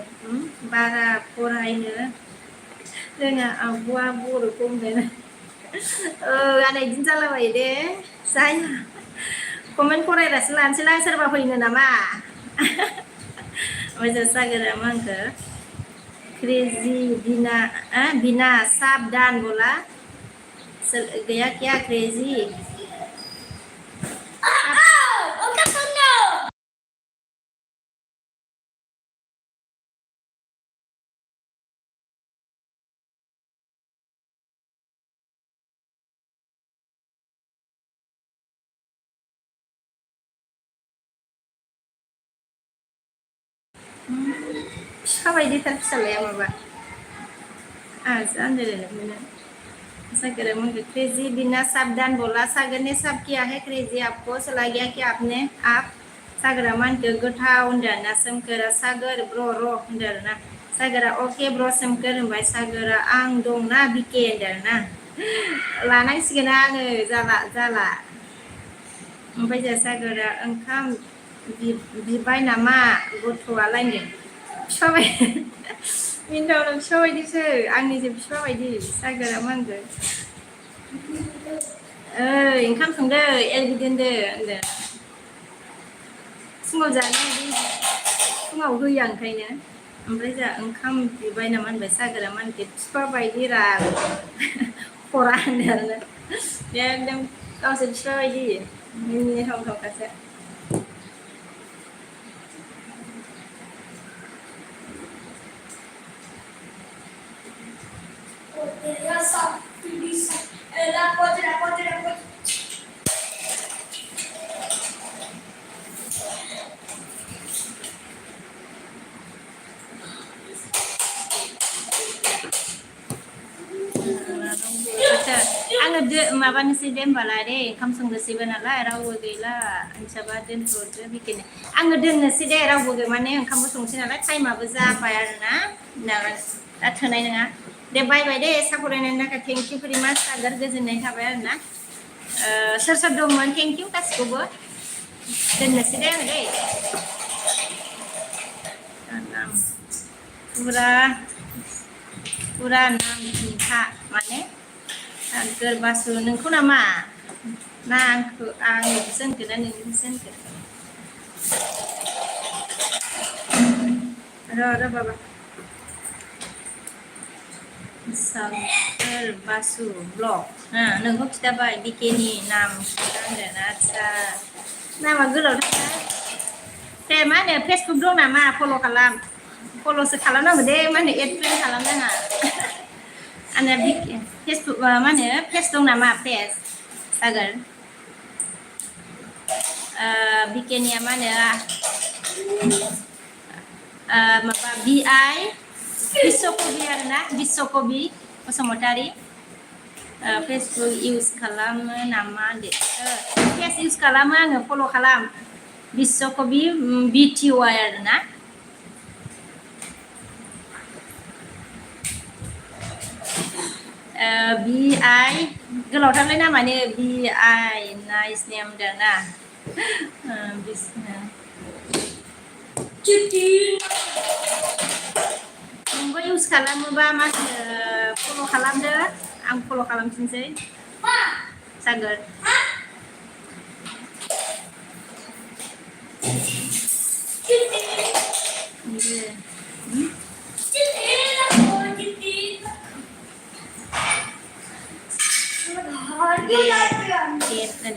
बारा फरायनो रोङा आब'आ बर'खौ होनबाय आंना बिदिनो जालाबायो दे जाया कमेन्ट फरायग्रासो लानोसैलां सोरबा फैनो नामा ओमफ्राय सागोरा मा होनखो क्रेजी बिना साबधान बोला गया क्या क्रेजी फिफा बायदिथार फिसालाया माबा आंहासो आन्दायलायनाय मोनो सागर मुझे क्रेजी बिना साबधान बोला सागर ने सब किया है क्रेजी आपको चला गया कि आपने आप सागरा मानखो गोथाव होनदों ना सोमखोरा सागर ब्र र' होनदों ना सागरा अके ब्र सोमखोर होनबाय सागरा आं दंना बिके होनदों ना लानांसिगोन आङो जाला ओमफ्राय जों सागरा ओंखाम बिबाय नामा गथ'आलायनो फिफा बायदि मिन्दावनो फिफा बायदिसो आंनिसो फिफा बायदि सागोरा मा होनगोन ओंखाम संदो एलबि दोनदो होनदों फुङाव जानो फुङाव होयो ओंखायनो ओमफ्राय जोंहा ओंखाम बिबाय नामा होनबाय सागोरा मा होनखो फिफा बायदि रा खरा होनदों आरो एकदम गावसोर फिफा बायदि मिनिहावखासो आङो माबानोसै दे होमबालाय दे ओंखाम संनोसैबो नालाय रावबो गैला आनसाबा दोनथ'दो बिदिनो आङो दोननोसै दे रावबो माने ओंखामबो संसै नालाय टाइमाबो जाबाय आरोना दा थोनाय नङा दे बाय दे सापरायनायनि थाखाय थेंक इउ भेरि माच सागोर गोजोननाय थाबाय आरोना सोर दंमोन थेंक इउ गासिखौबो दोननोसै दे आङो दे पुरा नाम खिन्था माने सागोर बासु नोंखौ नामा ना आंनिखौसो होनखो ना नोंनिखौसो होनखो र' बाबा सागोर बासु ब्लग नोंखौ खिथाबाय बिकेनि नाम खिथादों आदसा नामा गोलावथार दे मा होनो फेसबुक दं नामा फल'सो खालामनांगौ दे मा होनो एड फ्रेन्ड खालामनाङा आंना फेसबुक मा होनो पेज दं नामा पेज सागोर बिकेनिया मा होनो माबा BI बिश्वकबि आरोना बिश्वकबि बसुमतारी फेसबुक इउज खालामो नामा होनदो पेज इउज खालामो आङो फल' खालाम बिश्वकबि BTY आरोना BI गोलावथारलै नामानो BI नाइस नेम दा ना नोंबो इउज खालामोबा मा फल' खालामदो आं फल' खालामफिनसै जागोन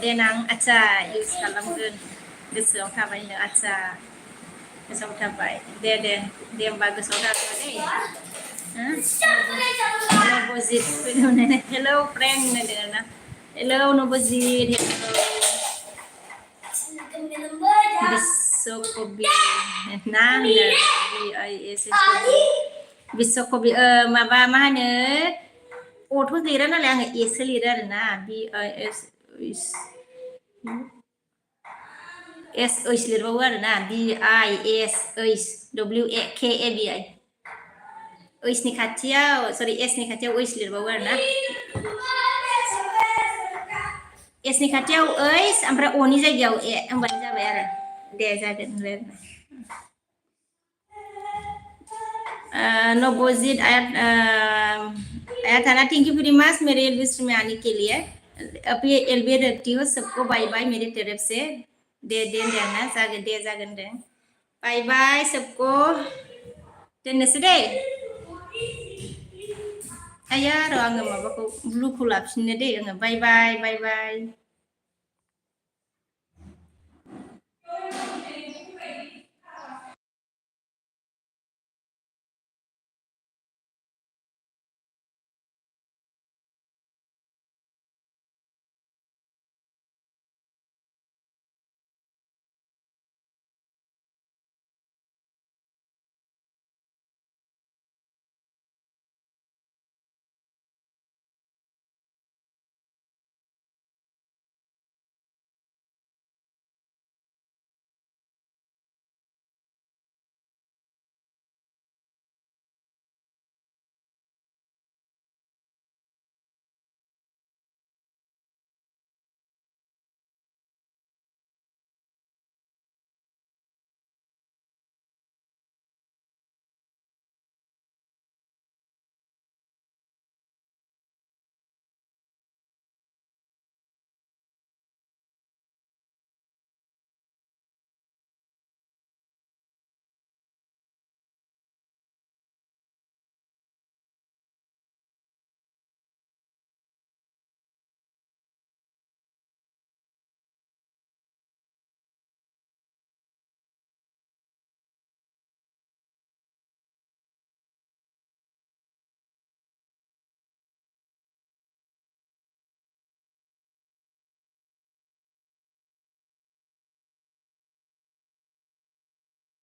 देनां आच्चा इउज खालामगोन गोसोआव थाबाय नो आच्चा गोसोआव थाबाय दे होमबा गोसोआव थाबाय दै नबजित हेलौ फ्रेंड होनदों ना हेलौ नबजित बिश्वकबि ना BIS बिश्वकबि माबा मा होनो अथ' लिरा नालाय आङो एसो लिरो आरोना BIS एस ओइस लिरबावो आरोना BIS ओइस WKABI ओइसनि खाथियाव सरि एसनि खाथियाव ओइस लिरबावो आरोना एसनि खाथियाव ओइस ओमफ्राय अनि जायगायाव ए होनबानो जाबाय आरो दे जागोन नबजित आयाताना थैंक यू वेरी मच मेरे एलबीएस में आने के लिए अभी एलबी रखती हूँ सबको बाय बाय मेरी तरफ से दे देना जागोन दे बाय बाय सबको दोननोसै दे आया र' आङो माबाखौ ब्लुखौ लाफिननो दे आङो बाय बाय